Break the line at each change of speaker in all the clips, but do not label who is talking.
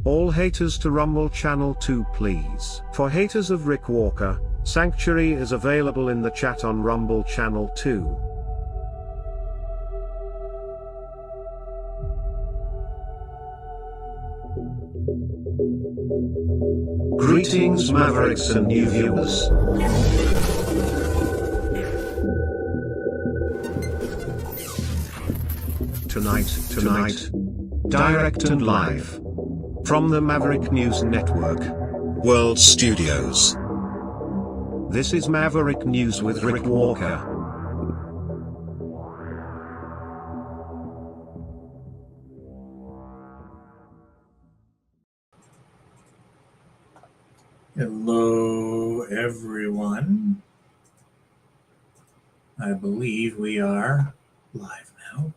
All haters to Rumble Channel 2 please. For haters of Rick Walker, Sanctuary is available in the chat on Rumble Channel 2. Greetings Mavericks and new viewers. Tonight, direct and live, from the Maverick News Network, World Studios. This is Maverick News with Rick Walker.
Hello, everyone. I believe we are live now.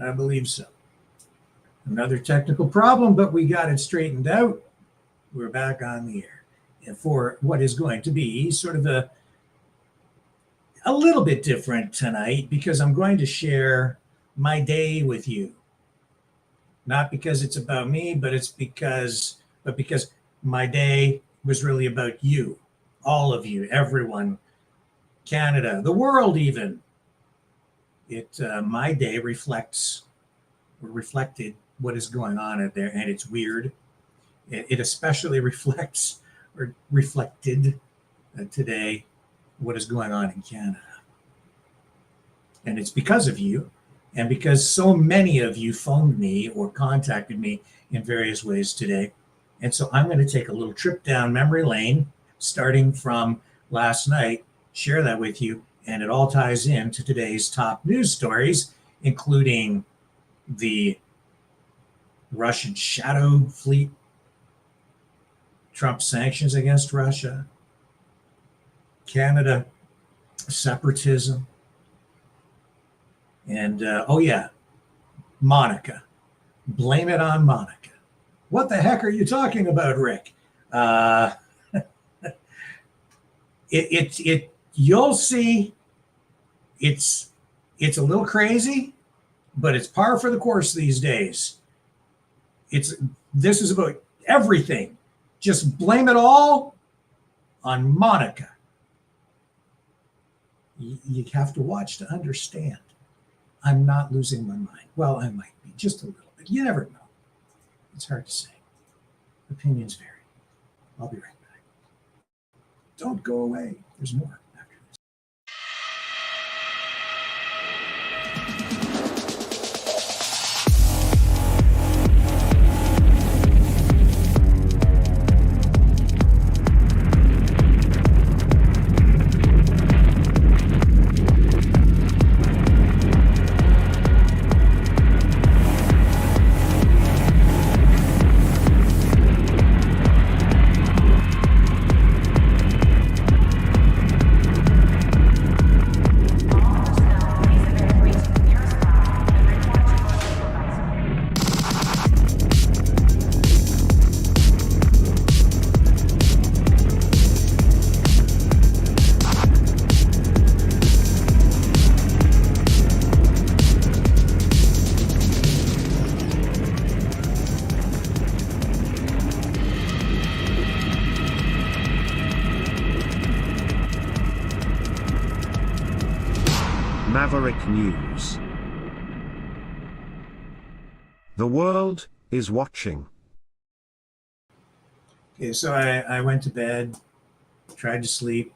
I believe so. Another technical problem, but we got it straightened out. We're back on the air. And for what is going to be sort of a little bit different tonight, because I'm going to share my day with you. Not because it's about me, but because my day was really about you, all of you, everyone, Canada, the world even. My day reflected what is going on out there, and it's weird. It especially reflected today what is going on in Canada. And it's because of you, and because so many of you phoned me or contacted me in various ways today. And so I'm going to take a little trip down memory lane, starting from last night, share that with you, and it all ties into today's top news stories, including the Russian shadow fleet, Trump sanctions against Russia, Canada separatism, and Monica. Blame it on Monica. What the heck are you talking about, Rick? You'll see. It's a little crazy, but it's par for the course these days. This is about everything. Just blame it all on Monica. You have to watch to understand. I'm not losing my mind. Well, I might be just a little bit. You never know. It's hard to say. Opinions vary. I'll be right back. Don't go away. There's more after this.
Maverick News. The world is watching.
Okay, so I went to bed, tried to sleep.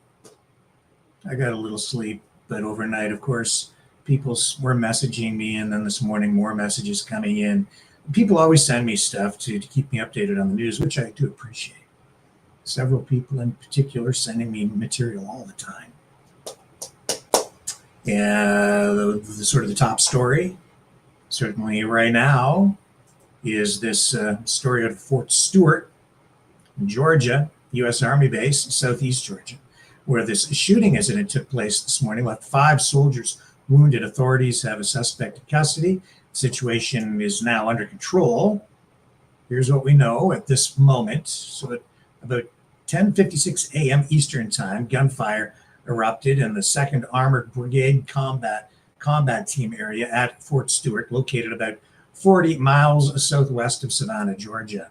I got a little sleep, but overnight, of course, people were messaging me, and then this morning, more messages coming in. People always send me stuff to keep me updated on the news, which I do appreciate. Several people in particular sending me material all the time. The sort of the top story, certainly right now, is this story out of Fort Stewart, Georgia, U.S. Army base, southeast Georgia, where this shooting incident took place this morning, left 5 soldiers wounded. Authorities have a suspect in custody. The situation is now under control. Here's what we know at this moment. So at about 10:56 a.m. Eastern Time, gunfire erupted in the 2nd Armored Brigade combat team area at Fort Stewart, located about 40 miles southwest of Savannah, Georgia.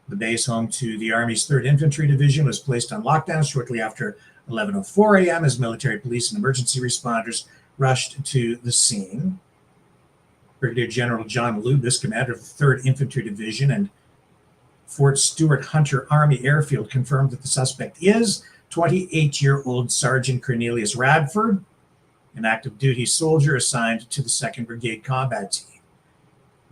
The base, home to the Army's 3rd Infantry Division, was placed on lockdown shortly after 11:04 a.m. as military, police, and emergency responders rushed to the scene. Brigadier General John Lubis, commander of the 3rd Infantry Division and Fort Stewart Hunter Army Airfield, confirmed that the suspect is 28-year-old Sergeant Cornelius Radford, an active duty soldier assigned to the 2nd Brigade Combat Team.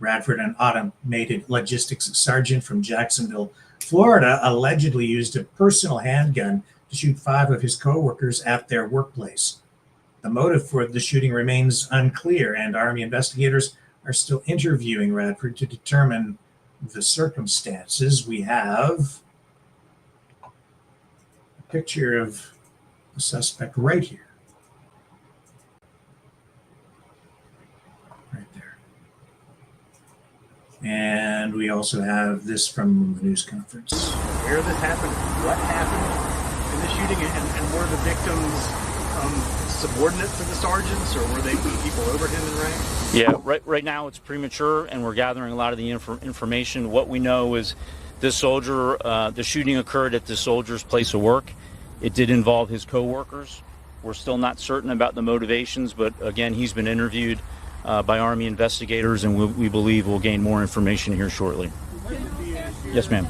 Radford, an automated logistics sergeant from Jacksonville, Florida, allegedly used a personal handgun to shoot 5 of his co-workers at their workplace. The motive for the shooting remains unclear, and Army investigators are still interviewing Radford to determine the circumstances. We have a picture of the suspect right here. Right there. And we also have this from the news conference.
Where this happened, what happened in the shooting, and were the victims subordinate to the sergeants, or were they people over him in rank?
Yeah, right now it's premature, and we're gathering a lot of the information. What we know is this soldier, the shooting occurred at this soldier's place of work. It did involve his co-workers. We're still not certain about the motivations, but again, he's been interviewed by Army investigators, and we believe we'll gain more information here shortly. Yes, ma'am.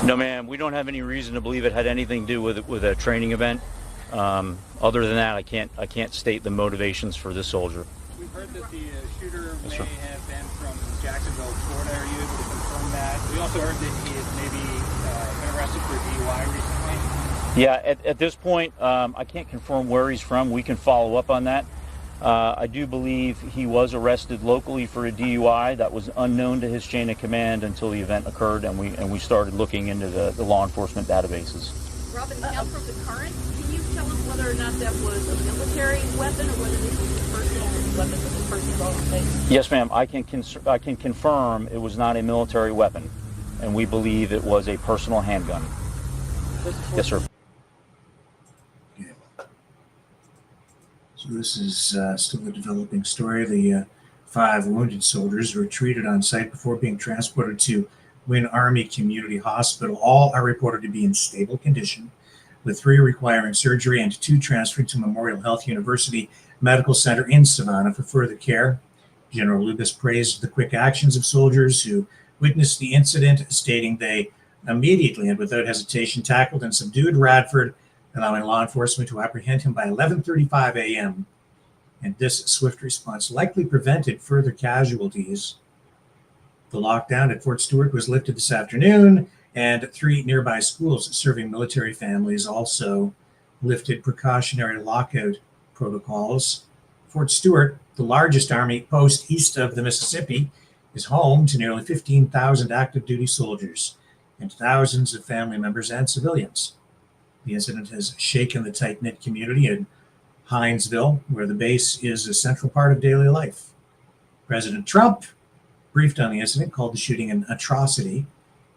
No, ma'am. We don't have any reason to believe it had anything to do with a training event. Other than that, I can't state the motivations for this soldier.
We've heard that the shooter
Yes,
may
sir.
have been from Jacksonville, Florida. Are you able to confirm that? We also heard that he has maybe been arrested for DUI recently.
Yeah, at this point, I can't confirm where he's from. We can follow up on that. I do believe he was arrested locally for a DUI that was unknown to his chain of command until the event occurred, and we started looking into the law enforcement databases.
Robin, now from the current, can you tell us whether or not that was a military weapon or whether this was a personal weapon that the person's own face?
Yes, ma'am. I can confirm it was not a military weapon, and we believe it was a personal handgun. Yes, sir.
So this is still a developing story. The 5 wounded soldiers were treated on site before being transported to Wynn Army Community Hospital. All are reported to be in stable condition, with 3 requiring surgery and 2 transferred to Memorial Health University Medical Center in Savannah for further care. General Lubis praised the quick actions of soldiers who witnessed the incident, stating they immediately and without hesitation tackled and subdued Radford, allowing law enforcement to apprehend him by 11:35 a.m. And this swift response likely prevented further casualties. The lockdown at Fort Stewart was lifted this afternoon, and 3 nearby schools serving military families also lifted precautionary lockout protocols. Fort Stewart, the largest Army post east of the Mississippi, is home to nearly 15,000 active duty soldiers and thousands of family members and civilians. The incident has shaken the tight-knit community in Hinesville, where the base is a central part of daily life. President Trump briefed on the incident, called the shooting an atrocity,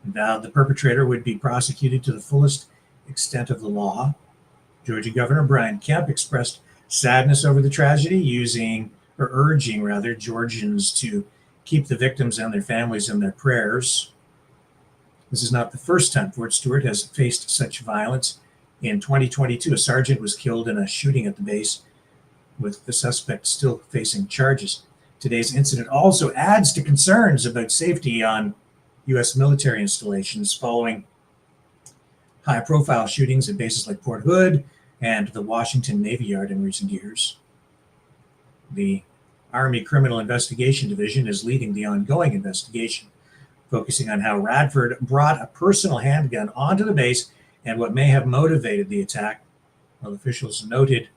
and vowed the perpetrator would be prosecuted to the fullest extent of the law. Georgia Governor Brian Kemp expressed sadness over the tragedy, urging Georgians to keep the victims and their families in their prayers. This is not the first time Fort Stewart has faced such violence. In 2022, a sergeant was killed in a shooting at the base, with the suspect still facing charges. Today's incident also adds to concerns about safety on U.S. military installations following high-profile shootings at bases like Port Hood and the Washington Navy Yard in recent years. The Army Criminal Investigation Division is leading the ongoing investigation, focusing on how Radford brought a personal handgun onto the base and what may have motivated the attack. While officials noted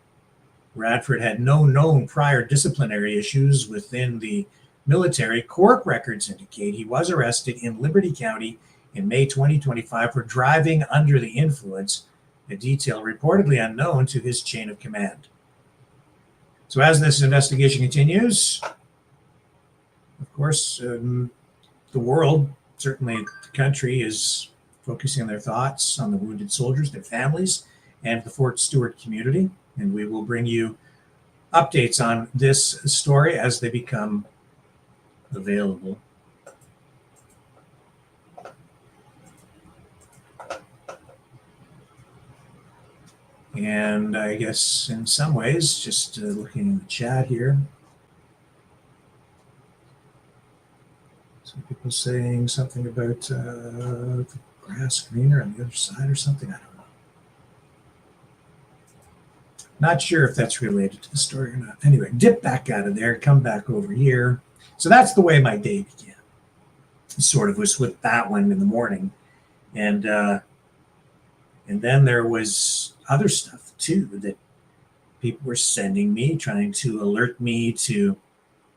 Radford had no known prior disciplinary issues within the military, court records indicate he was arrested in Liberty County in May 2025 for driving under the influence, a detail reportedly unknown to his chain of command. So as this investigation continues, of course, the world, certainly the country, is focusing their thoughts on the wounded soldiers, their families, and the Fort Stewart community. And we will bring you updates on this story as they become available. And I guess in some ways, just looking in the chat here, some people saying something about the grass greener on the other side or something. I don't know. Not sure if that's related to the story or not. Anyway, dip back out of there, come back over here. So that's the way my day began. Sort of was with that one in the morning. And then there was other stuff too that people were sending me, trying to alert me to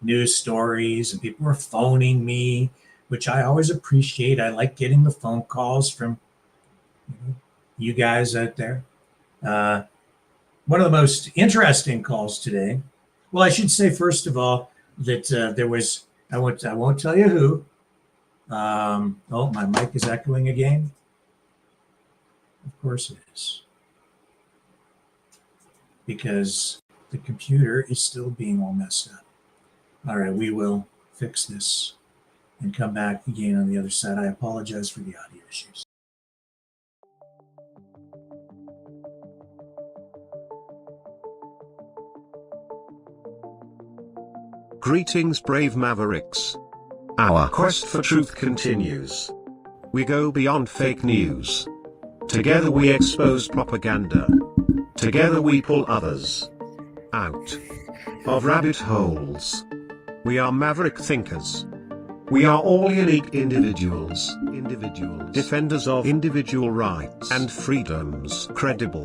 news stories, and people were phoning me, which I always appreciate. I like getting the phone calls from you guys out there. One of the most interesting calls today. Well, I should say first of all that there was. I won't tell you who. Oh, my mic is echoing again. Of course it is. Because the computer is still being all messed up. All right, we will fix this and come back again on the other side. I apologize for the audio issues.
Greetings, brave Mavericks. Our quest for truth continues. We go beyond fake news. Together we expose propaganda. Together we pull others out of rabbit holes. We are maverick thinkers. We are all unique individuals, defenders of individual rights and freedoms, credible,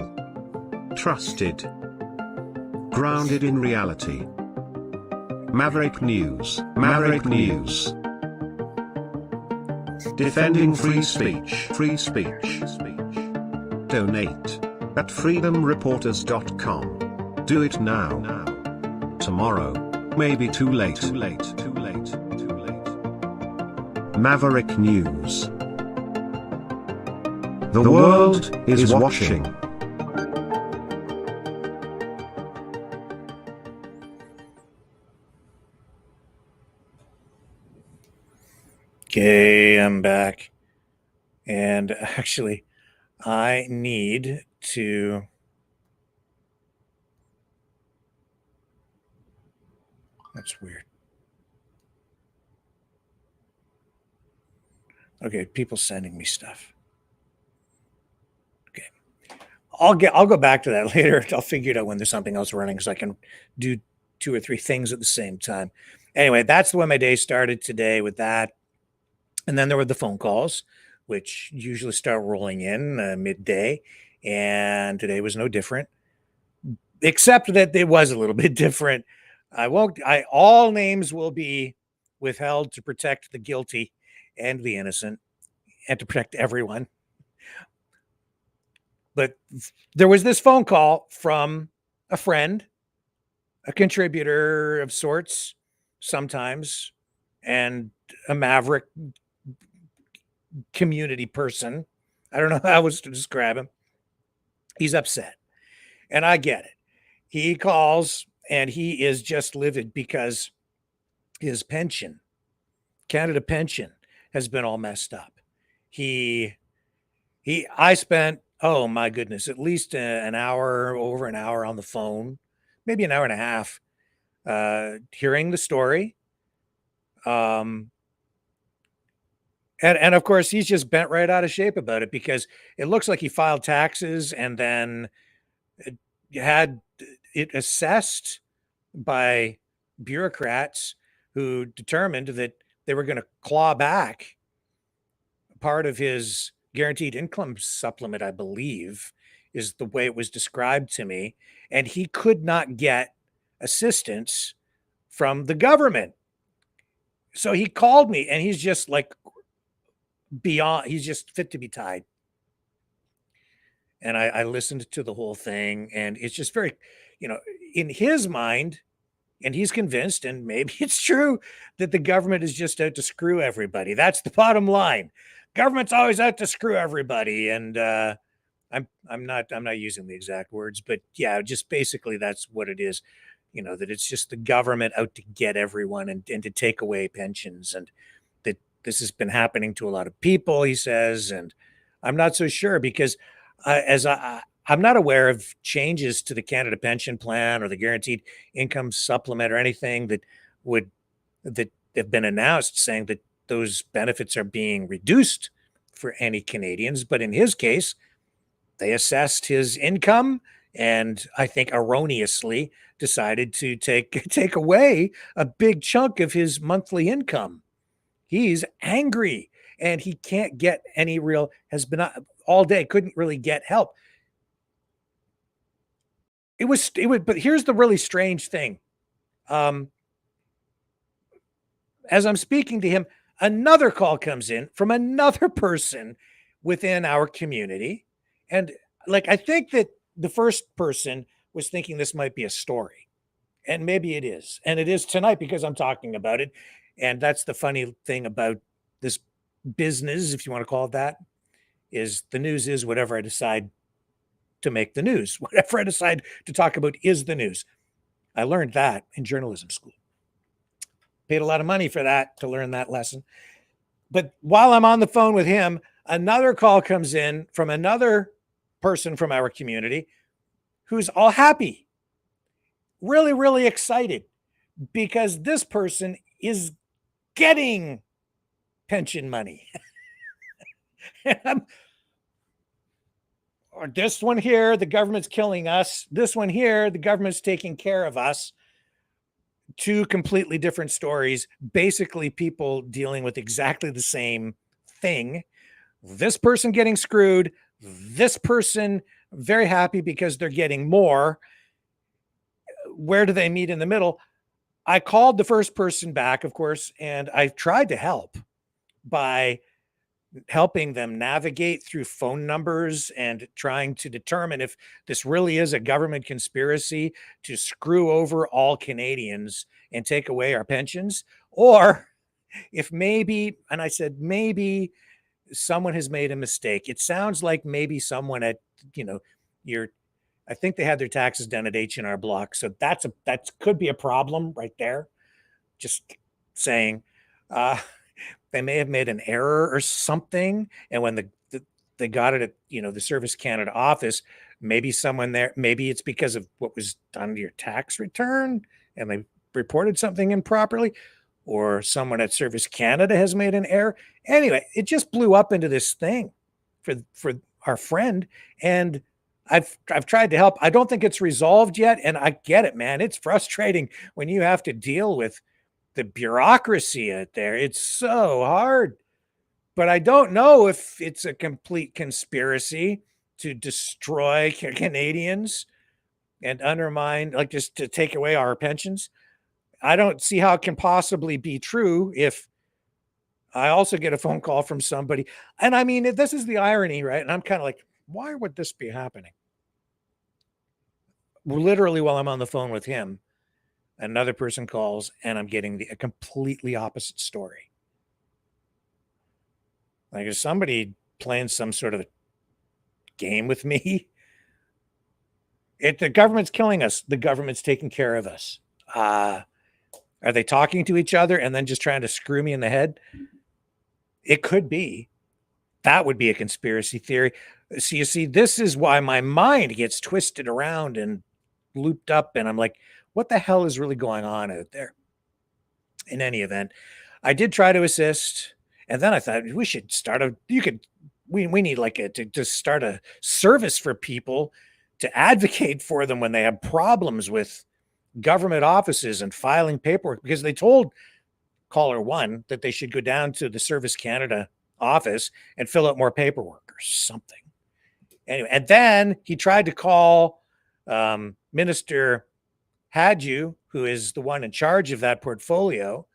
trusted, grounded in reality. Maverick News, Maverick News. Defending free speech, Donate at freedomreporters.com. Do it now. Tomorrow may be too late. Maverick News. The world is watching.
Okay, I'm back. And actually, I need to... That's weird. Okay, people sending me stuff. Okay. I'll go back to that later. I'll figure it out when there's something else running so I can do 2 or 3 things at the same time. Anyway, that's the way my day started today, with that. And then there were the phone calls, which usually start rolling in midday. And today was no different, except that it was a little bit different. All names will be withheld to protect the guilty and the innocent, and to protect everyone. But there was this phone call from a friend, a contributor of sorts, sometimes, and a Maverick community person. I don't know how else to describe him. He's upset, and I get it. He calls and he is just livid because his pension, Canada pension, has been all messed up. I spent, oh my goodness, at least over an hour on the phone, maybe an hour and a half, hearing the story. And of course, he's just bent right out of shape about it, because it looks like he filed taxes and then had it assessed by bureaucrats who determined that they were going to claw back part of his guaranteed income supplement, I believe, is the way it was described to me. And he could not get assistance from the government. So he called me, and he's just like he's just fit to be tied. And I listened to the whole thing, and it's just very, in his mind, and he's convinced, and maybe it's true, that the government is just out to screw everybody. That's the bottom line. Government's always out to screw everybody. And I'm not using the exact words, but yeah, just basically that's what it is. That it's just the government out to get everyone and to take away pensions, and that this has been happening to a lot of people, he says. And I'm not so sure because I'm not aware of changes to the Canada Pension Plan or the Guaranteed Income Supplement or anything that have been announced saying that those benefits are being reduced for any Canadians. But in his case, they assessed his income and I think erroneously decided to take away a big chunk of his monthly income. He's angry and he can't get any real, has been all day, couldn't really get help. But here's the really strange thing. As I'm speaking to him, another call comes in from another person within our community. And I think that the first person was thinking this might be a story. And maybe it is. And it is tonight because I'm talking about it. And that's the funny thing about this business, if you want to call it that, is the news is whatever I decide to make the news. Whatever I decide to talk about is the news. I learned that in journalism school. Paid a lot of money for that, to learn that lesson. But while I'm on the phone with him, another call comes in from another person from our community who's all happy, really, really excited because this person is getting pension money. Or this one here, the government's killing us. This one here, the government's taking care of us. Two completely different stories, basically people dealing with exactly the same thing. This person getting screwed, this person very happy because they're getting more. Where do they meet in the middle? I called the first person back, of course, and I tried to help by helping them navigate through phone numbers and trying to determine if this really is a government conspiracy to screw over all Canadians and take away our pensions, or if maybe, and I said, maybe someone has made a mistake. It sounds like maybe someone at, I think they had their taxes done at H&R Block. So that could be a problem right there. Just saying, they may have made an error or something. And when they got it at, the Service Canada office, maybe someone there, maybe it's because of what was done to your tax return and they reported something improperly, or someone at Service Canada has made an error. Anyway, it just blew up into this thing for our friend. And I've tried to help. I don't think it's resolved yet. And I get it, man. It's frustrating when you have to deal with the bureaucracy out there. It's so hard. But I don't know if it's a complete conspiracy to destroy Canadians and undermine, just to take away our pensions. I don't see how it can possibly be true if I also get a phone call from somebody. And I mean, this is the irony, right? And I'm kind of like, why would this be happening? Literally, while I'm on the phone with him, another person calls and I'm getting a completely opposite story. Like, is somebody playing some sort of a game with me? The government's killing us. The government's taking care of us. Are they talking to each other and then just trying to screw me in the head? It could be. That would be a conspiracy theory. So you see, this is why my mind gets twisted around and looped up. And I'm like, what the hell is really going on out there? In any event, I did try to assist. And then I thought we should start we need to start a service for people to advocate for them when they have problems with government offices and filing paperwork, because they told caller one that they should go down to the Service Canada office and fill out more paperwork or something. Anyway, and then he tried to call Minister Hadju, who is the one in charge of that portfolio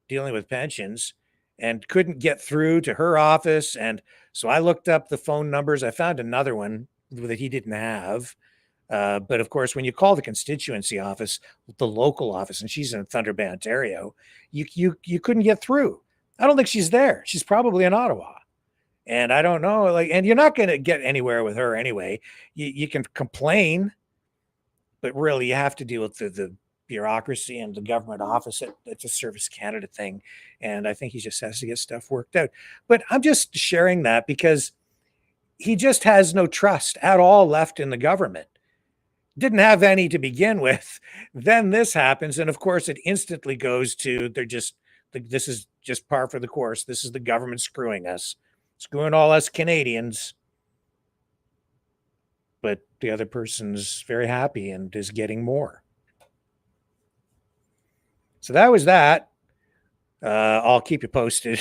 dealing with pensions, and couldn't get through to her office. And so I looked up the phone numbers. I found another one that he didn't have. But of course, when you call the constituency office, the local office, and she's in Thunder Bay, Ontario, you couldn't get through. I don't think she's there. She's probably in Ottawa. And I don't know, like, and you're not going to get anywhere with her anyway. You can complain, but really you have to deal with the bureaucracy and the government office. It's a Service Canada thing. And I think he just has to get stuff worked out. But I'm just sharing that because he just has no trust at all left in the government. Didn't have any to begin with. Then this happens. And of course, it instantly goes to this is just par for the course. This is the government screwing us, screwing all us Canadians. But the other person's very happy and is getting more. So that was that. I'll keep you posted.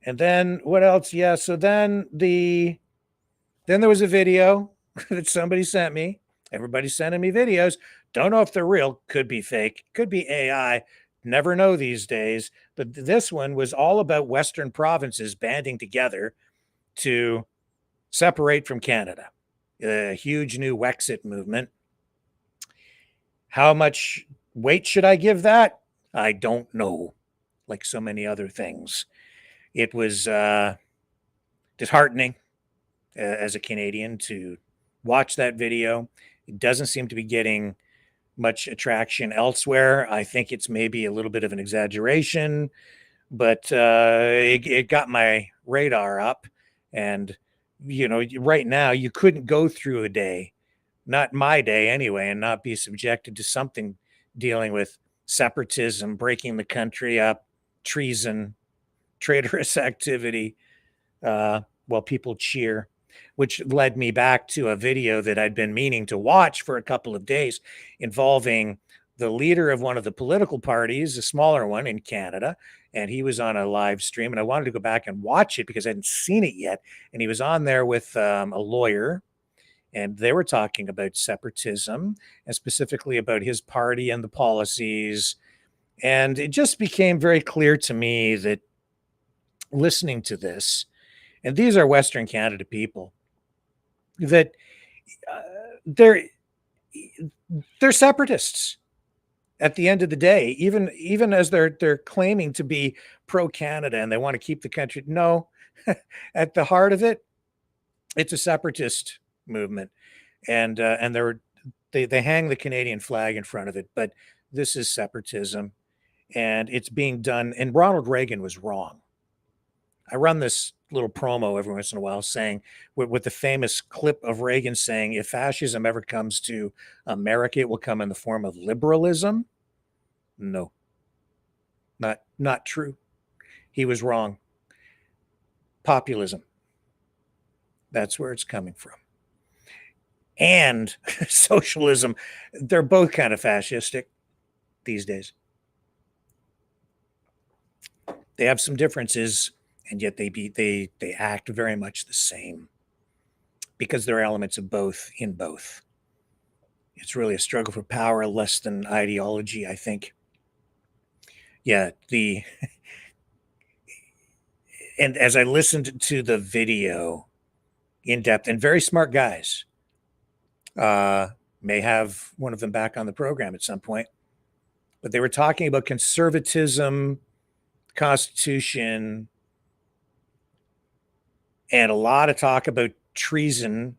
And then what else? Yeah. So then there was a video that somebody sent me. Everybody's sending me videos. Don't know if they're real. Could be fake. Could be AI. Never know these days. But this one was all about Western provinces banding together to separate from Canada. A huge new Wexit movement. How much weight should I give that? I don't know. Like so many other things. It was disheartening as a Canadian to watch that video. It doesn't seem to be getting much attraction elsewhere. I think it's maybe a little bit of an exaggeration, but it got my radar up. And, right now you couldn't go through a day, not my day anyway, and not be subjected to something dealing with separatism, breaking the country up, treason, traitorous activity, while people cheer, which led me back to a video that I'd been meaning to watch for a couple of days involving the leader of one of the political parties, a smaller one in Canada. And he was on a live stream, and I wanted to go back and watch it because I hadn't seen it yet. And he was on there with a lawyer, and they were talking about separatism and specifically about his party and the policies. And it just became very clear to me that listening to this, and these are Western Canada people, that they're separatists at the end of the day, even as they're claiming to be pro-Canada and they want to keep the country. No, at the heart of it, it's a separatist movement, and they hang the Canadian flag in front of it. But this is separatism, and it's being done. And Ronald Reagan was wrong. I run this little promo every once in a while saying, with the famous clip of Reagan saying, if fascism ever comes to America, it will come in the form of liberalism. No, not true. He was wrong. Populism. That's where it's coming from. And socialism. They're both kind of fascistic these days. They have some differences, and yet they act very much the same because there are elements of both in both. It's really a struggle for power less than ideology, I think. Yeah, and as I listened to the video in depth, and very smart guys, may have one of them back on the program at some point, but they were talking about conservatism, Constitution, and a lot of talk about treason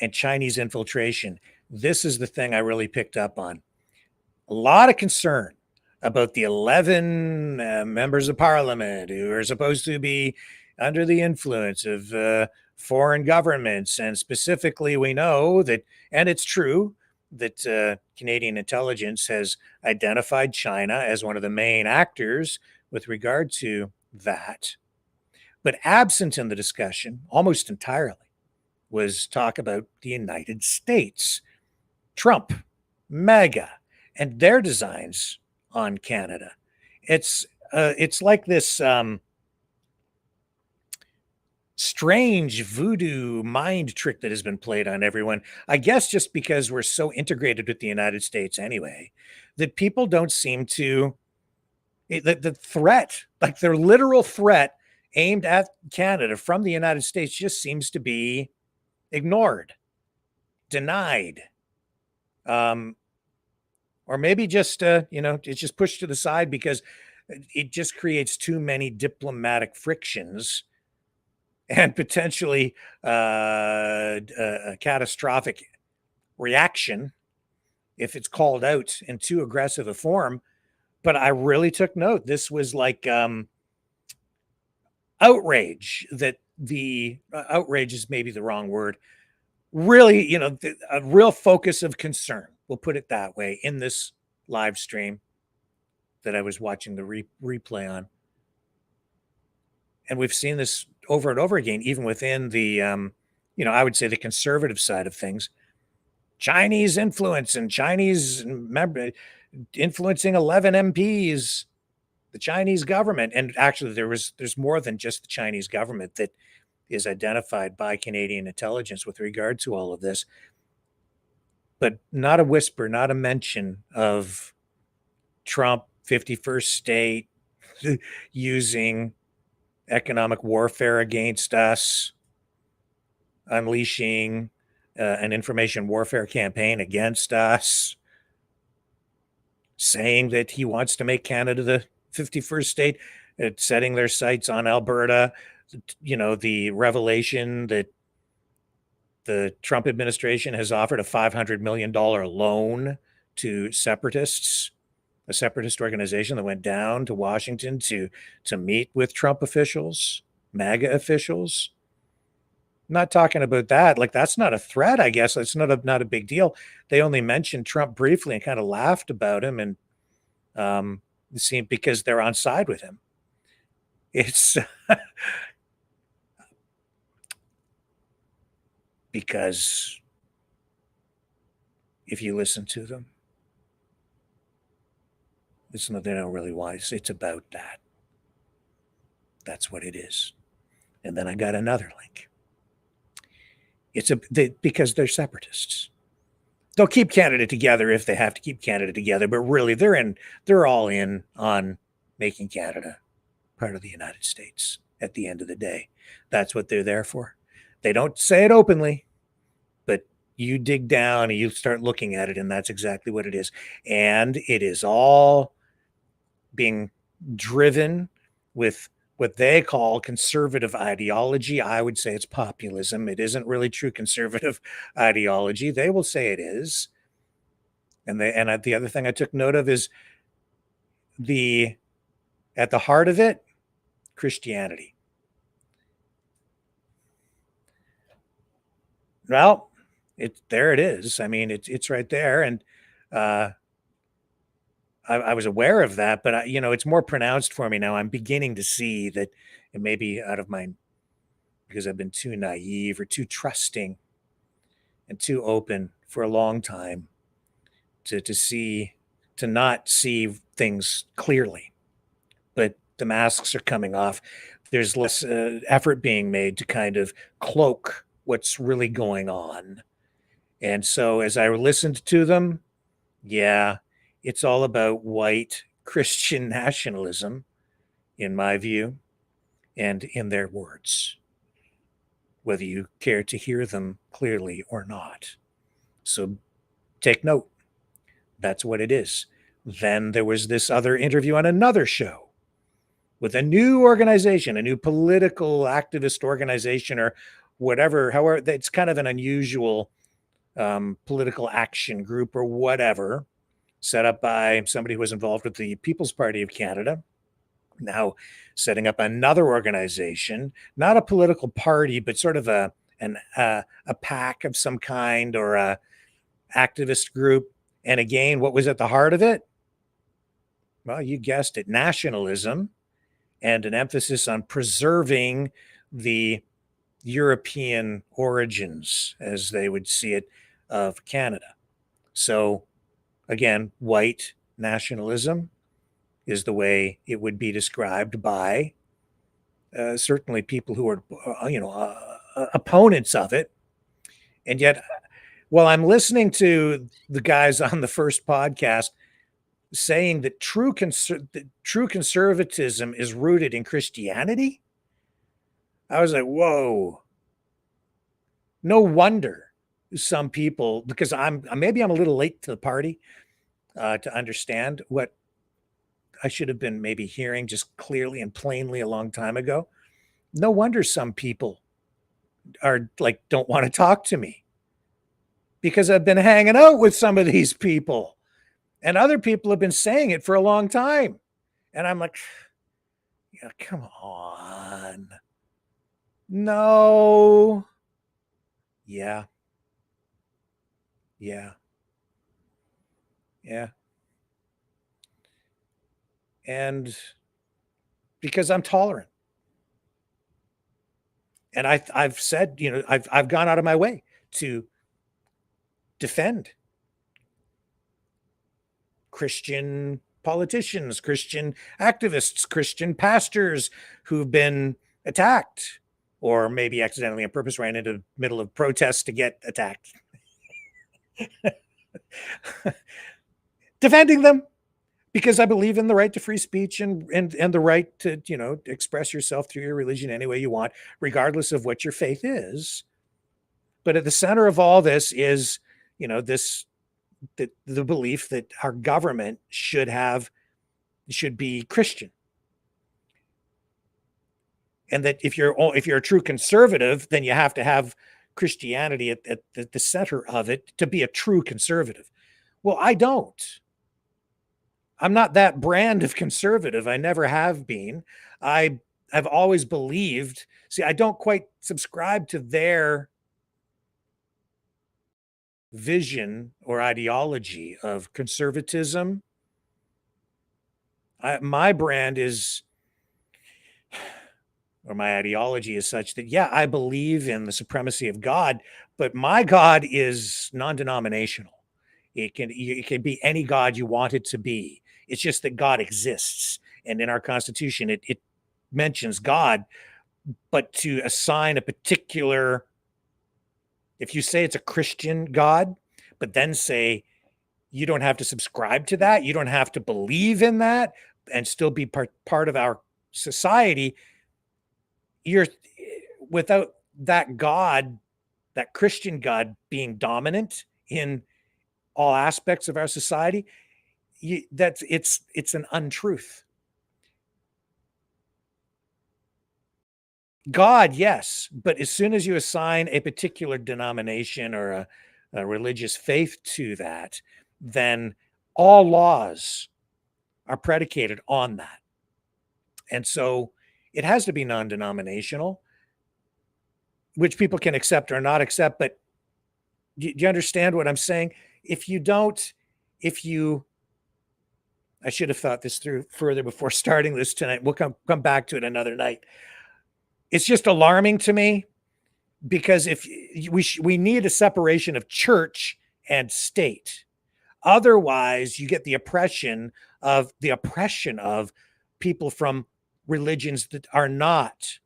and Chinese infiltration. This is the thing I really picked up on. A lot of concern about the 11 members of parliament who are supposed to be under the influence of foreign governments. And specifically, we know that, and it's true, that Canadian intelligence has identified China as one of the main actors with regard to that. But absent in the discussion, almost entirely, was talk about the United States, Trump, MAGA, and their designs on Canada. It's like this strange voodoo mind trick that has been played on everyone. I guess just because we're so integrated with the United States anyway, that people don't seem to, the threat, like their literal threat aimed at Canada from the United States just seems to be ignored, denied, or maybe just, it's just pushed to the side because it just creates too many diplomatic frictions and potentially a catastrophic reaction if it's called out in too aggressive a form. But I really took note. This was like outrage. That the outrage is maybe the wrong word. Really, a real focus of concern. We'll put it that way in this live stream that I was watching the replay on. And we've seen this over and over again, even within the, I would say the conservative side of things. Chinese influence and Chinese influencing 11 MPs, the Chinese government. And actually there's more than just the Chinese government that is identified by Canadian intelligence with regard to all of this. But not a whisper, not a mention of Trump, 51st state, using economic warfare against us, unleashing an information warfare campaign against us, saying that he wants to make Canada the 51st state, setting their sights on Alberta. The revelation that the Trump administration has offered a $500 million loan to separatists, a separatist organization that went down to Washington to meet with Trump officials, MAGA officials. Not talking about that. Like, that's not a threat, I guess. It's not a big deal. They only mentioned Trump briefly and kind of laughed about him, and it seemed because they're on side with him. It's because if you listen to them, they don't really want. It's about that. That's what it is. And then I got another link. Because they're separatists. They'll keep Canada together if they have to keep Canada together, but really they're all in on making Canada part of the United States at the end of the day. That's what they're there for. They don't say it openly, but you dig down and you start looking at it, and that's exactly what it is. And it is all being driven with what they call conservative ideology. I would say it's populism. It isn't really true conservative ideology. They will say it is. And the other thing I took note of is at the heart of it, Christianity. Well, there it is. I mean, it's right there. And I was aware of that, but it's more pronounced for me now. I'm beginning to see that it may be out of my, because I've been too naive or too trusting and too open for a long time to not see things clearly. But the masks are coming off. There's less effort being made to kind of cloak what's really going on. And so as I listened to them, yeah, it's all about white Christian nationalism, in my view, and in their words, whether you care to hear them clearly or not. So take note. That's what it is. Then there was this other interview on another show with a new organization, a new political activist organization, or whatever. However, it's kind of an unusual political action group or whatever, set up by somebody who was involved with the People's Party of Canada, now setting up another organization, not a political party, but sort of a pack of some kind, or a activist group. And again, what was at the heart of it? Well, you guessed it, nationalism, and an emphasis on preserving the European origins, as they would see it, of Canada. So again, white nationalism is the way it would be described by certainly people who are, opponents of it. And yet, while I'm listening to the guys on the first podcast saying that true conservatism is rooted in Christianity, I was like, whoa. No wonder some people, because maybe I'm a little late to the party to understand what should have been maybe hearing just clearly and plainly a long time ago. No wonder some people are like, don't want to talk to me, because I've been hanging out with some of these people, and other people have been saying it for a long time. And I'm like, yeah, come on. No. Yeah. Yeah. Yeah. And because I'm tolerant. And I've said, I've gone out of my way to defend Christian politicians, Christian activists, Christian pastors who've been attacked, or maybe accidentally on purpose ran into the middle of protests to get attacked. Defending them, because I believe in the right to free speech and the right to, express yourself through your religion any way you want, regardless of what your faith is. But at the center of all this is, the belief that our government should be Christian. And that if you're a true conservative, then you have to have Christianity at the center of it to be a true conservative. Well, I don't. I'm not that brand of conservative. I never have been. I've always believed. See, I don't quite subscribe to their vision or ideology of conservatism. My brand is, or my ideology is such that, yeah, I believe in the supremacy of God, but my God is non-denominational. It can be any God you want it to be. It's just that God exists. And in our Constitution, it mentions God, but to assign a particular, if you say it's a Christian God, but then say you don't have to subscribe to that, you don't have to believe in that and still be part of our society, you're without that God, that Christian God being dominant in all aspects of our society, it's an untruth. God, yes, but as soon as you assign a particular denomination or a religious faith to that, then all laws are predicated on that. And so it has to be non-denominational, which people can accept or not accept. But do you understand what I'm saying? I should have thought this through further before starting this tonight. We'll come back to it another night. It's just alarming to me, because if we need a separation of church and state. Otherwise, you get the oppression of people from religions that are not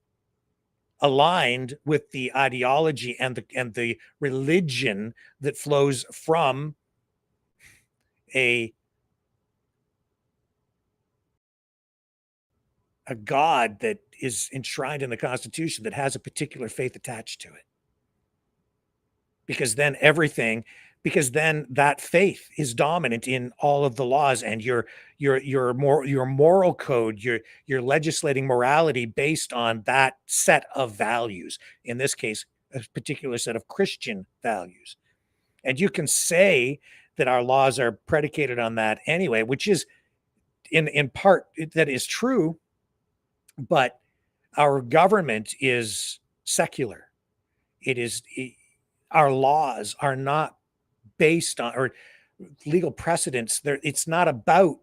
aligned with the ideology and the religion that flows from a God that is enshrined in the Constitution, that has a particular faith attached to it. Because then that faith is dominant in all of the laws, and your moral code, you're legislating morality based on that set of values. In this case, a particular set of Christian values. And you can say that our laws are predicated on that anyway, which is in part, that is true, but our government is secular. Our laws are not based on, or legal precedents. It's not about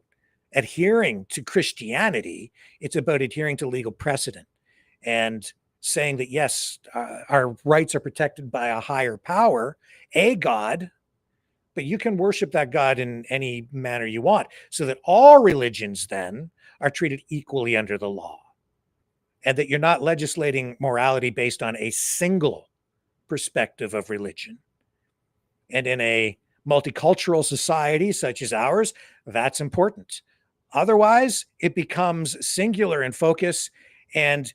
adhering to Christianity. It's about adhering to legal precedent and saying that, yes, our rights are protected by a higher power, a God, but you can worship that God in any manner you want, so that all religions then are treated equally under the law, and that you're not legislating morality based on a single perspective of religion. And in a multicultural society such as ours, that's important. Otherwise, it becomes singular in focus, and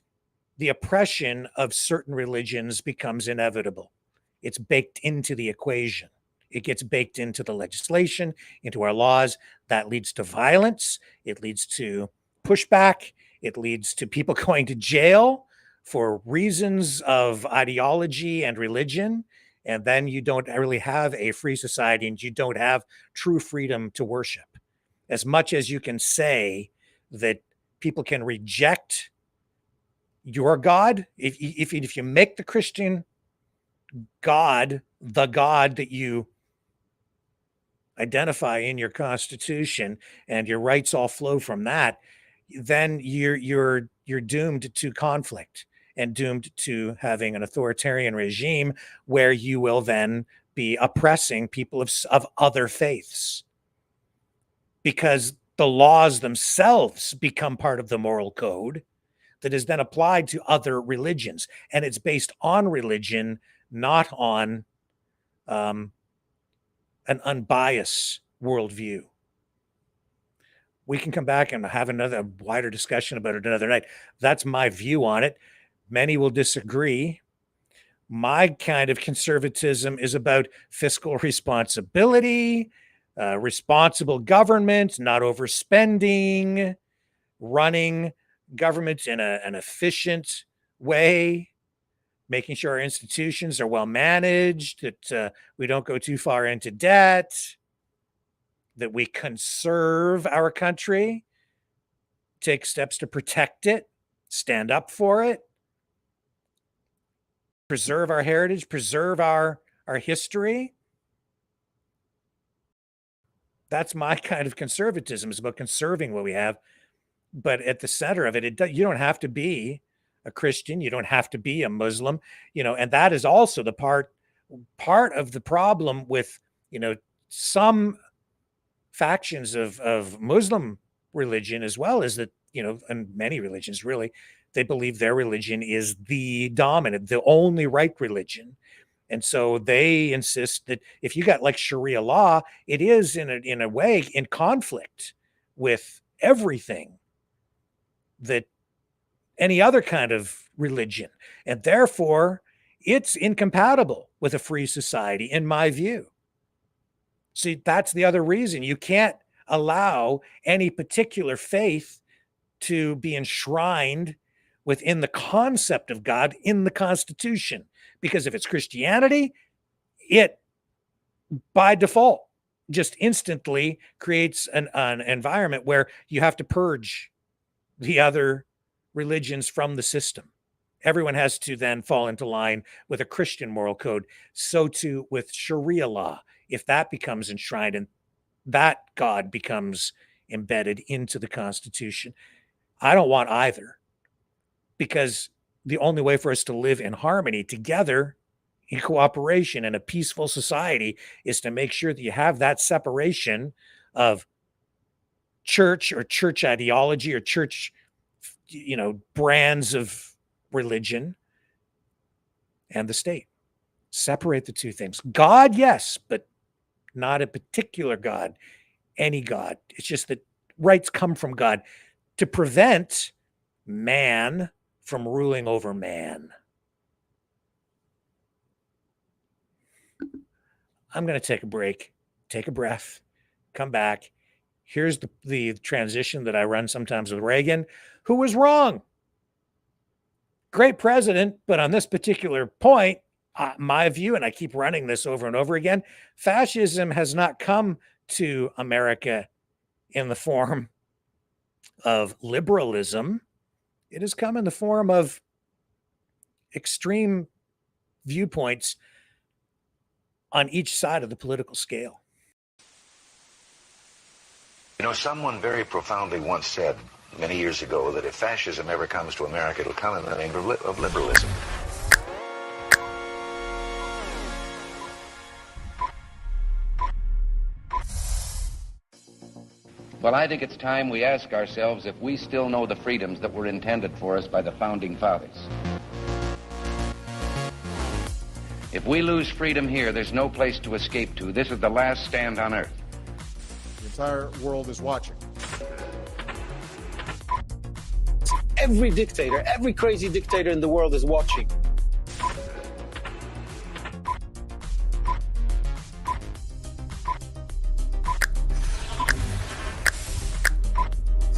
the oppression of certain religions becomes inevitable. It's baked into the equation. It gets baked into the legislation, into our laws. That leads to violence. It leads to pushback. It leads to people going to jail for reasons of ideology and religion. And then you don't really have a free society, and you don't have true freedom to worship. As much as you can say that people can reject your God, if you make the Christian God the God that you identify in your Constitution, and your rights all flow from that, then you're doomed to conflict and doomed to having an authoritarian regime where you will then be oppressing people of other faiths, because the laws themselves become part of the moral code that is then applied to other religions. And it's based on religion, not on an unbiased worldview. We can come back and have another wider discussion about it another night. That's my view on it. Many will disagree. My kind of conservatism is about fiscal responsibility, responsible government, not overspending, running government in an efficient way, making sure our institutions are well managed, that we don't go too far into debt, that we conserve our country, take steps to protect it, stand up for it, preserve our heritage, preserve our history. That's my kind of conservatism. It's about conserving what we have. But at the center of it, you don't have to be a Christian. You don't have to be a Muslim, and that is also the part of the problem with, some factions of Muslim religion, as well as that, and many religions really, they believe their religion is the dominant, the only right religion. And so they insist that if you got like Sharia law, it is in a way in conflict with everything that any other kind of religion. And therefore, it's incompatible with a free society, in my view. See, that's the other reason. You can't allow any particular faith to be enshrined within the concept of God in the Constitution. Because if it's Christianity, it, by default, just instantly creates an environment where you have to purge the other religions from the system. Everyone has to then fall into line with a Christian moral code. So too with Sharia law. If that becomes enshrined and that God becomes embedded into the Constitution, I don't want either, because the only way for us to live in harmony together, in cooperation, in a peaceful society, is to make sure that you have that separation of church or church ideology or church, brands of religion and the state. Separate the two things. God, yes, but not a particular God, any God. It's just that rights come from God to prevent man from ruling over man. I'm going to take a break, take a breath, come back. Here's the transition that I run sometimes with Reagan, who was wrong. Great president, but on this particular point, my view, and I keep running this over and over again, fascism has not come to America in the form of liberalism. It has come in the form of extreme viewpoints on each side of the political scale.
Someone very profoundly once said many years ago that if fascism ever comes to America, it'll come in the name of liberalism.
Well, I think it's time we ask ourselves if we still know the freedoms that were intended for us by the Founding Fathers. If we lose freedom here, there's no place to escape to. This is the last stand on earth.
The entire world is watching.
Every dictator, every crazy dictator in the world is watching.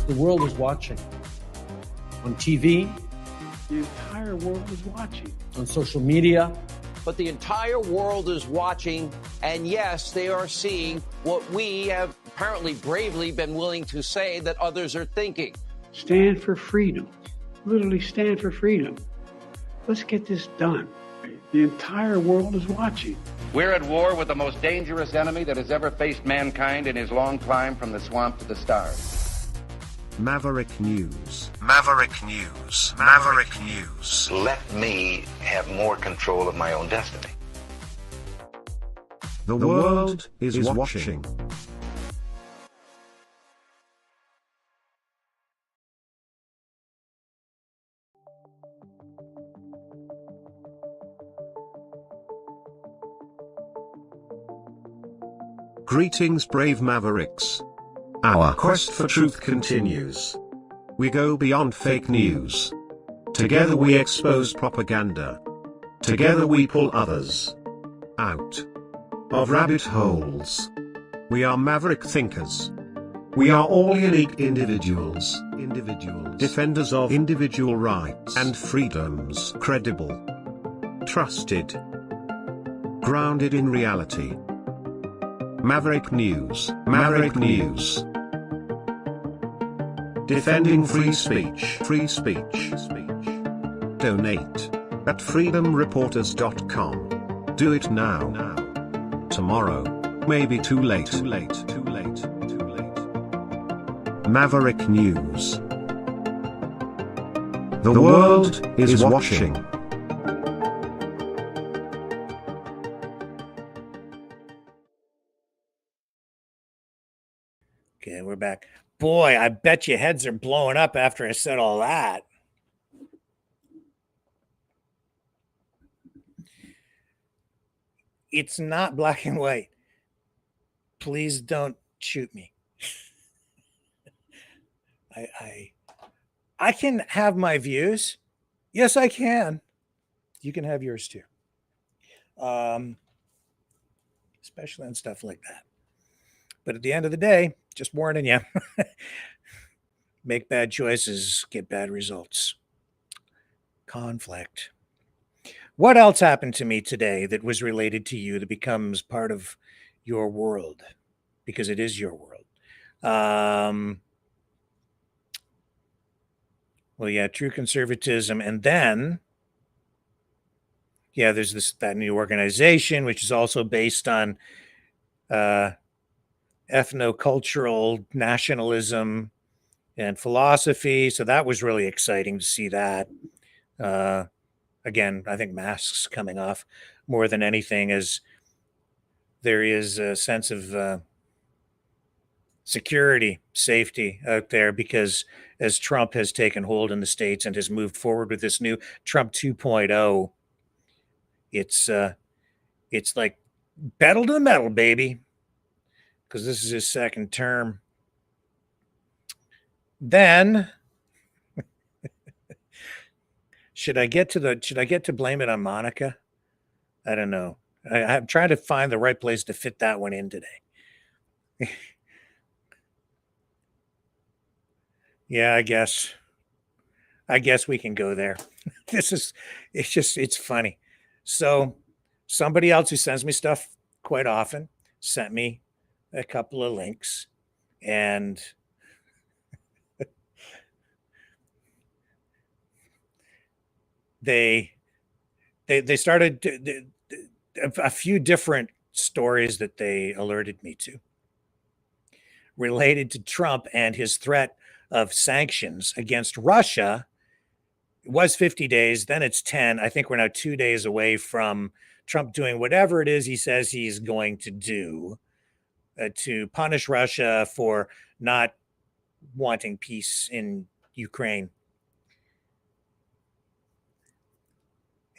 The world is watching. On TV,
the entire world is watching.
On social media.
But the entire world is watching, and yes, they are seeing what we have apparently bravely been willing to say that others are thinking.
Stand for freedom. Literally stand for freedom. Let's get this done. The entire world is watching.
We're at war with the most dangerous enemy that has ever faced mankind in his long climb from the swamp to the stars.
Maverick News. Maverick News. Maverick News.
Let me have more control of my own destiny.
The world is watching. Greetings, brave Mavericks. Our quest for truth continues. We go beyond fake news. Together we expose propaganda. Together we pull others out of rabbit holes. We are maverick thinkers. We are all unique individuals. Defenders of individual rights and freedoms. Credible. Trusted. Grounded in reality. Maverick News. Maverick News. Defending free speech. Free speech. Donate at freedomreporters.com. Do it now. Tomorrow may be too late. Maverick News. The world is watching.
Okay, we're back. Boy, I bet your heads are blowing up after I said all that. It's not black and white. Please don't shoot me. I can have my views. Yes, I can. You can have yours too. Especially on stuff like that. But at the end of the day, just warning you, make bad choices, get bad results. Conflict. What else happened to me today that was related to you that becomes part of your world? Because it is your world. Well, yeah, true conservatism. And then, yeah, there's that new organization, which is also based on ethnocultural nationalism and philosophy. So that was really exciting to see that. Again, I think masks coming off more than anything, as there is a sense of security, safety out there, because as Trump has taken hold in the States and has moved forward with this new Trump 2.0, it's like pedal to the metal, baby, because this is his second term. Then should I get to blame it on Monica? I don't know. I'm trying to find the right place to fit that one in today. Yeah, I guess we can go there. It's funny. So somebody else who sends me stuff quite often sent me a couple of links, and they started a few different stories that they alerted me to related to Trump and his threat of sanctions against Russia. It was 50 days, then it's 10. I think we're now 2 days away from Trump doing whatever it is he says he's going to do to punish Russia for not wanting peace in Ukraine.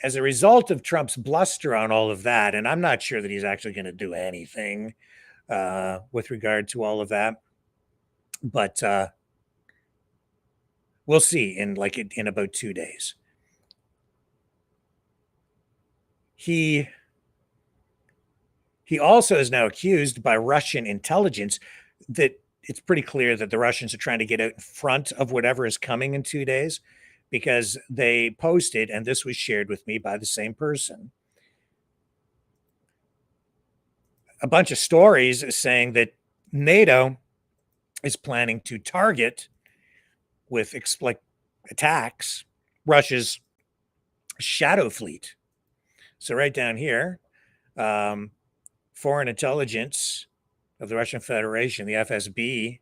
As a result of Trump's bluster on all of that, and I'm not sure that he's actually going to do anything with regard to all of that, but we'll see in about 2 days. He also is now accused by Russian intelligence that it's pretty clear that the Russians are trying to get out in front of whatever is coming in 2 days, because they posted, and this was shared with me by the same person, a bunch of stories saying that NATO is planning to target with attacks Russia's shadow fleet. So right down here, foreign intelligence of the Russian Federation, the FSB,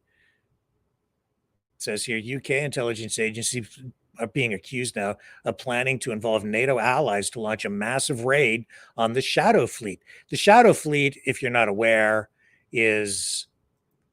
says here, UK intelligence agencies are being accused now of planning to involve NATO allies to launch a massive raid on the shadow fleet. The shadow fleet, if you're not aware, is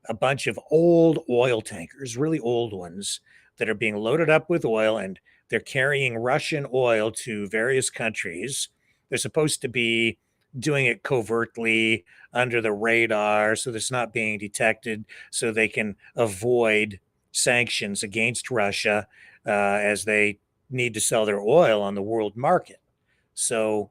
a bunch of old oil tankers, really old ones, that are being loaded up with oil, and they're carrying Russian oil to various countries. They're supposed to be doing it covertly under the radar so it's not being detected, so they can avoid sanctions against Russia as they need to sell their oil on the world market. So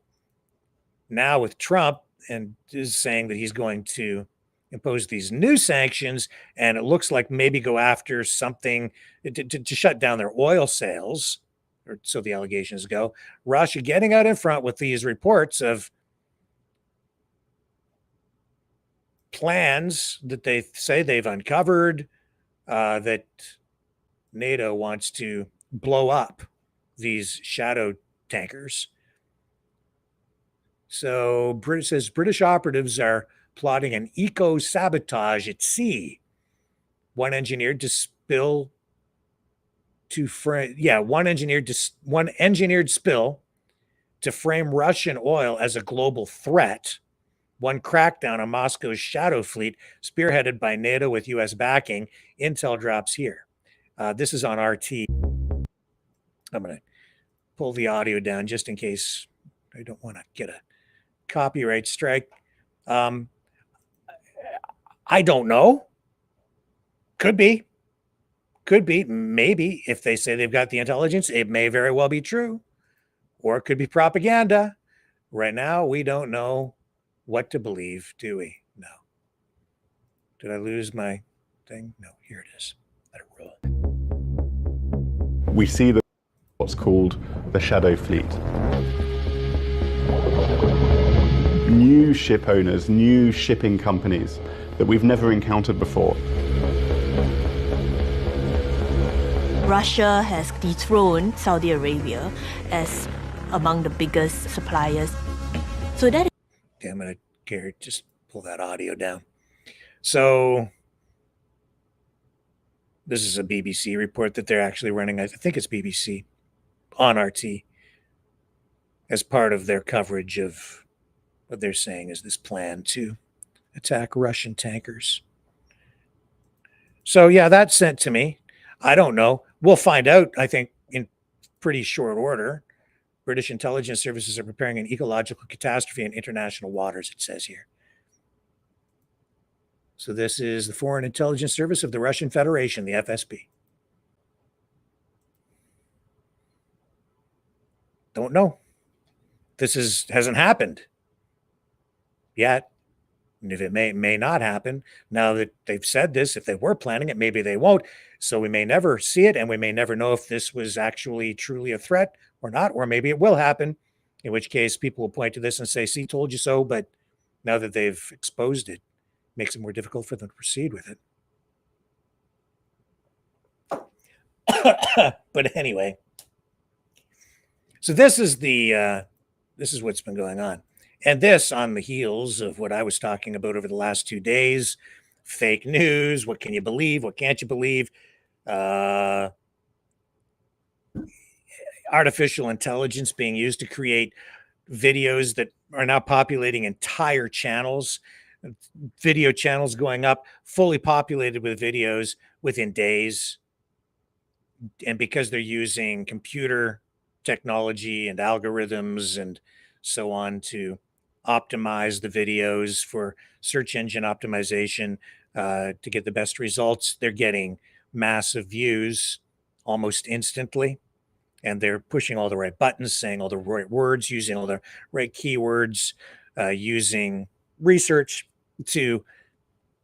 now with Trump, and is saying that he's going to impose these new sanctions, and it looks like maybe go after something to shut down their oil sales, or so the allegations go. Russia getting out in front with these reports of plans that they say they've uncovered, that NATO wants to blow up these shadow tankers. So British operatives are plotting an eco-sabotage at sea. One engineered spill to frame Russian oil as a global threat. One crackdown on Moscow's shadow fleet, spearheaded by NATO with U.S. backing. Intel drops here. This is on RT. I'm going to pull the audio down just in case I don't want to get a copyright strike. I don't know. Could be. Maybe if they say they've got the intelligence, it may very well be true. Or it could be propaganda. Right now, we don't know what to believe, do we? No. Did I lose my thing? No, here it is. Let it roll.
We see what's called the shadow fleet. New ship owners, new shipping companies that we've never encountered before.
Russia has dethroned Saudi Arabia as among the biggest suppliers. So that
I'm going to just pull that audio down. So this is a BBC report that they're actually running. I think it's BBC on RT as part of their coverage of what they're saying is this plan to attack Russian tankers. So yeah, that's sent to me. I don't know. We'll find out, I think, in pretty short order. British intelligence services are preparing an ecological catastrophe in international waters, it says here. So this is the Foreign Intelligence Service of the Russian Federation, the FSB. Don't know. This hasn't happened yet. And if it may not happen, now that they've said this, if they were planning it, maybe they won't. So we may never see it, and we may never know if this was actually truly a threat or not, or maybe it will happen, in which case people will point to this and say, see, told you so. But now that they've exposed it, makes it more difficult for them to proceed with it. But anyway, so this is what's been going on. And this on the heels of what I was talking about over the last 2 days, fake news, what can you believe, what can't you believe, artificial intelligence being used to create videos that are now populating entire channels, video channels going up, fully populated with videos within days. And because they're using computer technology and algorithms and so on to optimize the videos for search engine optimization to get the best results, they're getting massive views almost instantly. And they're pushing all the right buttons, saying all the right words, using all the right keywords, using research to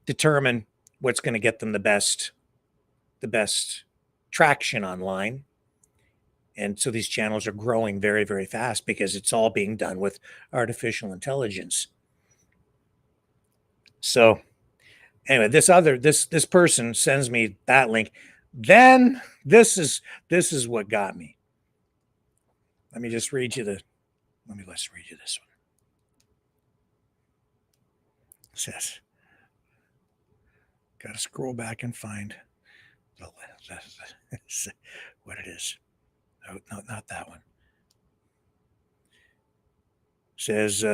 determine what's going to get them the best traction online. And so these channels are growing very, very fast because it's all being done with artificial intelligence. So anyway, this person sends me that link. Then this is what got me. Let's read you this one. It says, got to scroll back and find what it is. No, not that one. It says,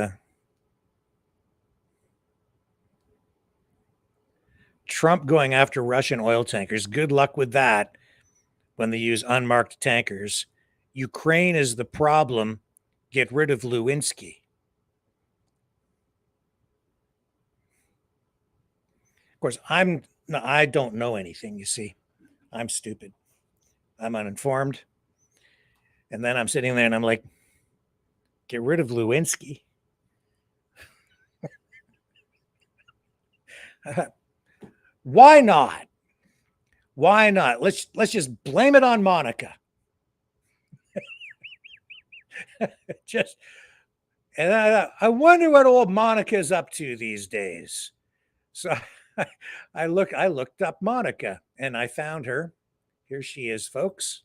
Trump going after Russian oil tankers. Good luck with that when they use unmarked tankers. Ukraine is the problem. Get rid of Lewinsky. Of course, I don't know anything, you see. I'm stupid. I'm uninformed. And then I'm sitting there and I'm like, get rid of Lewinsky. Why not? Why not? Let's just blame it on Monica. And I wonder what old Monica is up to these days. So I looked up Monica and I found her. Here she is, folks.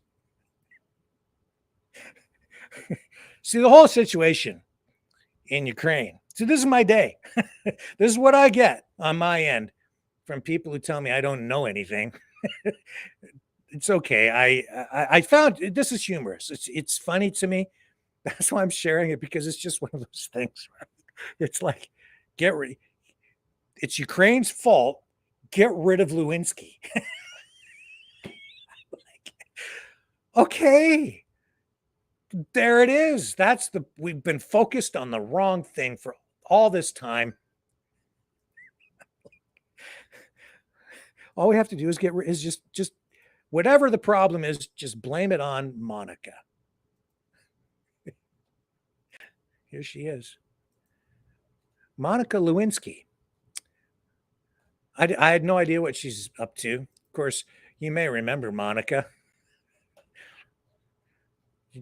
See, the whole situation in Ukraine. So this is my day. This is what I get on my end from people who tell me I don't know anything. It's okay. I found this is humorous. It's funny to me. That's why I'm sharing it, because it's just one of those things. Right? It's like, it's Ukraine's fault. Get rid of Lewinsky. Okay. There it is. We've been focused on the wrong thing for all this time. All we have to do is just whatever the problem is, just blame it on Monica. Here she is. Monica Lewinsky. I had no idea what she's up to. Of course, you may remember Monica.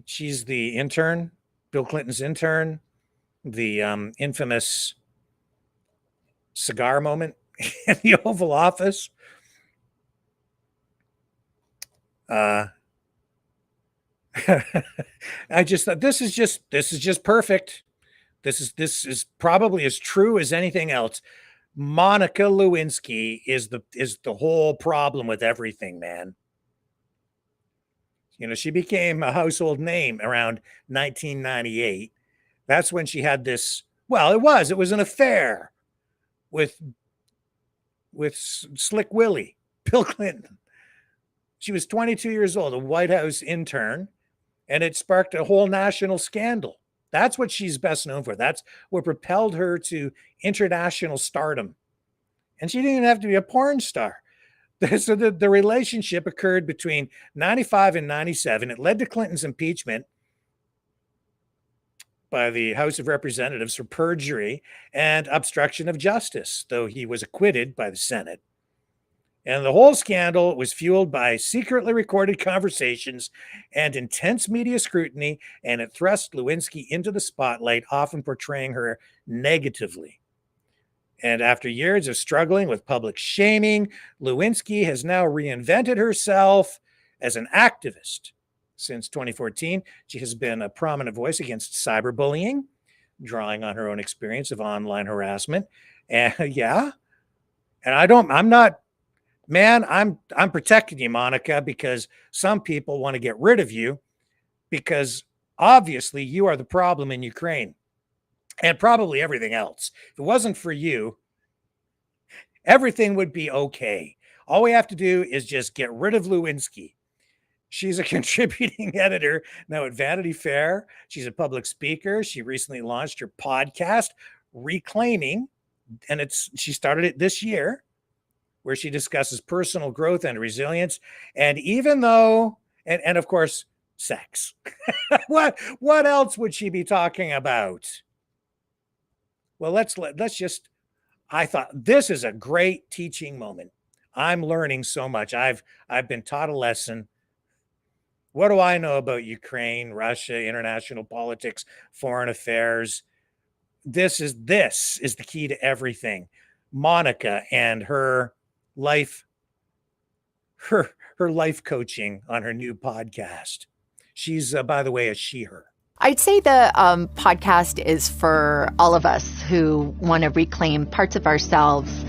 She's the intern, Bill Clinton's intern, the infamous cigar moment in the Oval Office. I just thought this is just perfect. This is probably as true as anything else. Monica Lewinsky is the whole problem with everything, man. You know, she became a household name around 1998. That's when she had this. Well, it was an affair with Slick Willie, Bill Clinton. She was 22 years old, a White House intern, and it sparked a whole national scandal. That's what she's best known for. That's what propelled her to international stardom. And she didn't even have to be a porn star. So the relationship occurred between 95 and 97. It led to Clinton's impeachment by the House of Representatives for perjury and obstruction of justice, though he was acquitted by the Senate. And the whole scandal was fueled by secretly recorded conversations and intense media scrutiny, and it thrust Lewinsky into the spotlight, often portraying her negatively. And after years of struggling with public shaming, Lewinsky has now reinvented herself as an activist. Since 2014, she has been a prominent voice against cyberbullying, drawing on her own experience of online harassment. And I'm protecting you, Monica, because some people want to get rid of you because obviously you are the problem in Ukraine. And probably everything else. If it wasn't for you, everything would be okay. All we have to do is just get rid of Lewinsky. She's a contributing editor now at Vanity Fair. She's a public speaker. She recently launched her podcast, Reclaiming, and she started it this year, where she discusses personal growth and resilience. And even though, and of course, sex. What else would she be talking about? Well, let's just, I thought this is a great teaching moment. I'm learning so much. I've been taught a lesson. What do I know about Ukraine, Russia, international politics, foreign affairs? This is the key to everything. Monica and her life coaching on her new podcast. She's, by the way, a she/her.
I'd say the podcast is for all of us who want to reclaim parts of ourselves.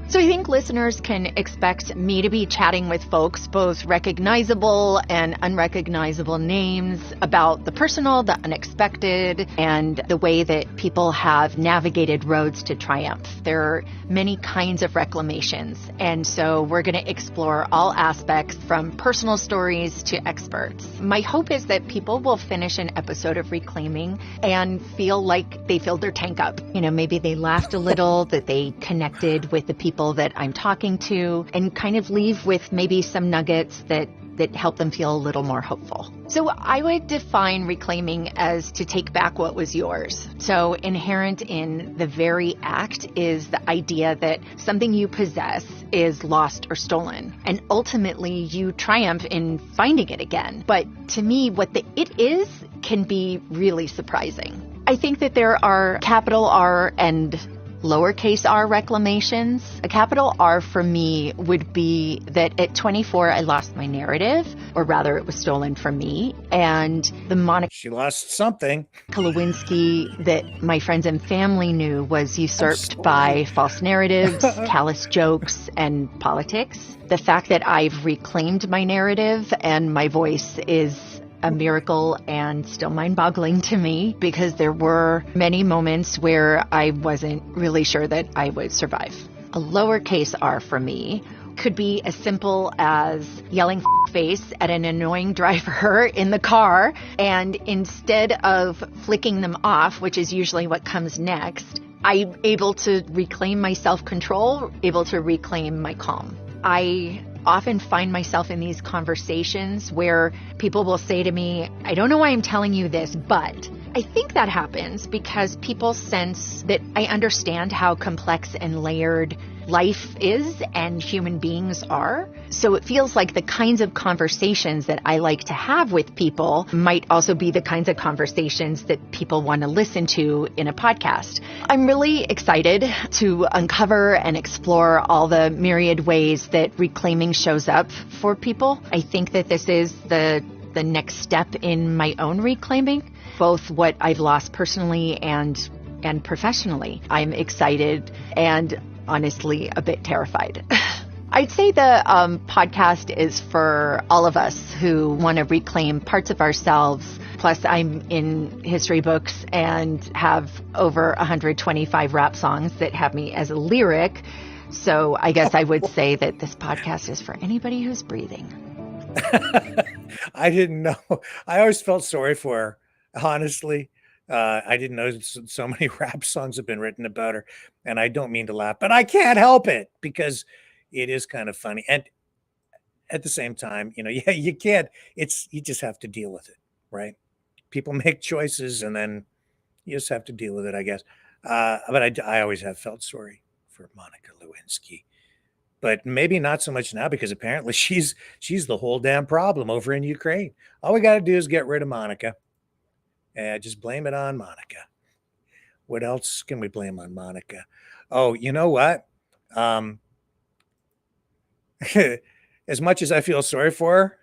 So I think listeners can expect me to be chatting with folks, both recognizable and unrecognizable names, about the personal, the unexpected, and the way that people have navigated roads to triumph. There are many kinds of reclamations, and so we're going to explore all aspects from personal stories to experts. My hope is that people will finish an episode of Reclaiming and feel like they filled their tank up. You know, maybe they laughed a little, that they connected with the people that I'm talking to, and kind of leave with maybe some nuggets that help them feel a little more hopeful. So I would define reclaiming as to take back what was yours. So inherent in the very act is the idea that something you possess is lost or stolen, and ultimately you triumph in finding it again. But to me, what the it is can be really surprising. I think that there are capital R and lowercase r reclamations. A capital R for me would be that at 24, I lost my narrative, or rather it was stolen from me. And the Monica
She lost something.
Lewinsky that my friends and family knew was usurped by false narratives, callous jokes, and politics. The fact that I've reclaimed my narrative and my voice is a miracle and still mind-boggling to me, because there were many moments where I wasn't really sure that I would survive. A lowercase r for me could be as simple as yelling face at an annoying driver in the car, and instead of flicking them off, which is usually what comes next, I'm able to reclaim my self-control, able to reclaim my calm. I often find myself in these conversations where people will say to me, I don't know why I'm telling you this, but I think that happens because people sense that I understand how complex and layered life is and human beings are. So it feels like the kinds of conversations that I like to have with people might also be the kinds of conversations that people want to listen to in a podcast. I'm really excited to uncover and explore all the myriad ways that reclaiming shows up for people. I think that this is the next step in my own reclaiming, both what I've lost personally and professionally. I'm excited and honestly a bit terrified. I'd say the podcast is for all of us who want to reclaim parts of ourselves. Plus, I'm in history books and have over 125 rap songs that have me as a lyric. So I guess I would say that this podcast is for anybody who's breathing.
I didn't know. I always felt sorry for her, honestly. I didn't know so many rap songs have been written about her, and I don't mean to laugh, but I can't help it because it is kind of funny. And at the same time, yeah, you can't, you just have to deal with it, right? People make choices and then you just have to deal with it, I guess. But I always have felt sorry for Monica Lewinsky, but maybe not so much now because apparently she's the whole damn problem over in Ukraine. All we got to do is get rid of Monica. Just blame it on Monica. What else can we blame on Monica? Oh, you know what? As much as I feel sorry for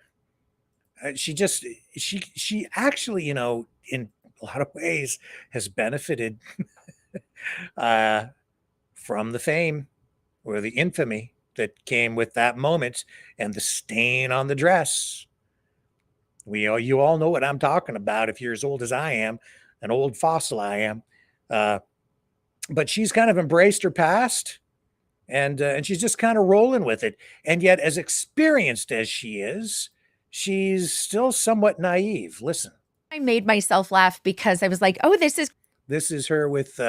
her, she actually, in a lot of ways has benefited from the fame or the infamy that came with that moment and the stain on the dress. You all know what I'm talking about if you're as old as I am, an old fossil I am. But she's kind of embraced her past and she's just kind of rolling with it. And yet, as experienced as she is, she's still somewhat naive. Listen.
I made myself laugh because I was like, oh, this is
her with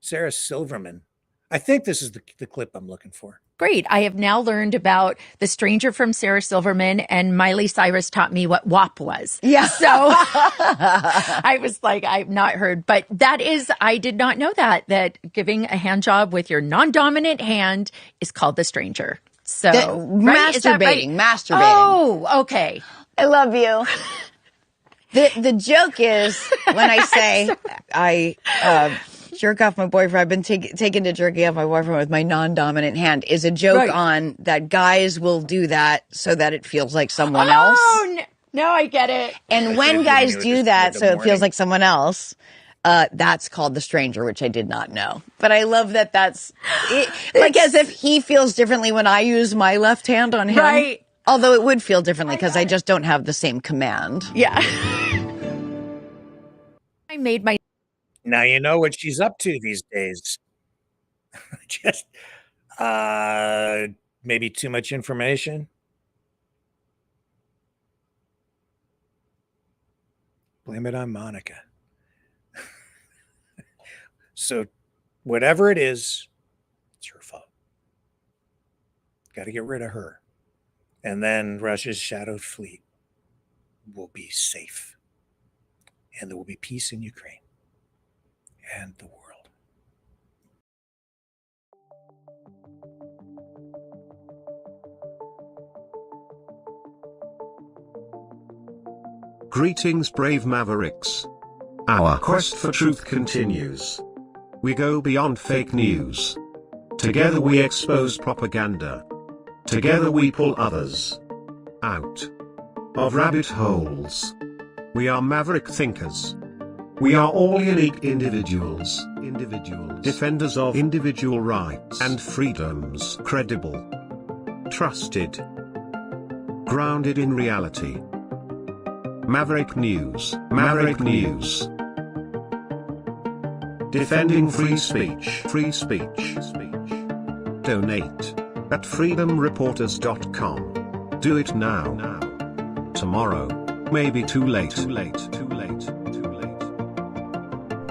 Sarah Silverman I think this is the clip I'm looking for.
Great. I have now learned about The Stranger from Sarah Silverman, and Miley Cyrus taught me what WAP was.
Yeah.
So I was like, I've not heard, but I did not know that giving a hand job with your non-dominant hand is called The Stranger. So right? Is that right?
Masturbating.
Oh, okay.
I love you. The joke is when I say I jerk off my boyfriend, I've been taken to jerking off my boyfriend with my non-dominant hand, is a joke on that guys will do that so that it feels like someone else.
Oh, no, I get it.
And when guys do that so it feels like someone else, that's called The Stranger, which I did not know. But I love that that's it, like as if he feels differently when I use my left hand on him.
Right.
Although it would feel differently because I just don't have the same command.
Yeah. I made my...
Now you know what she's up to these days. Just maybe too much information. Blame it on Monica. So whatever it is, it's her fault. Got to get rid of her. And then Russia's shadow fleet will be safe. And there will be peace in Ukraine and the world.
Greetings, brave Mavericks. Our quest for truth continues. We go beyond fake news. Together we expose propaganda. Together we pull others out of rabbit holes. We are maverick thinkers. We are all unique individuals, defenders of individual rights and freedoms, credible, trusted, grounded in reality. Maverick News, Maverick News. Defending free speech, Donate at freedomreporters.com. Do it now. Tomorrow may be too late.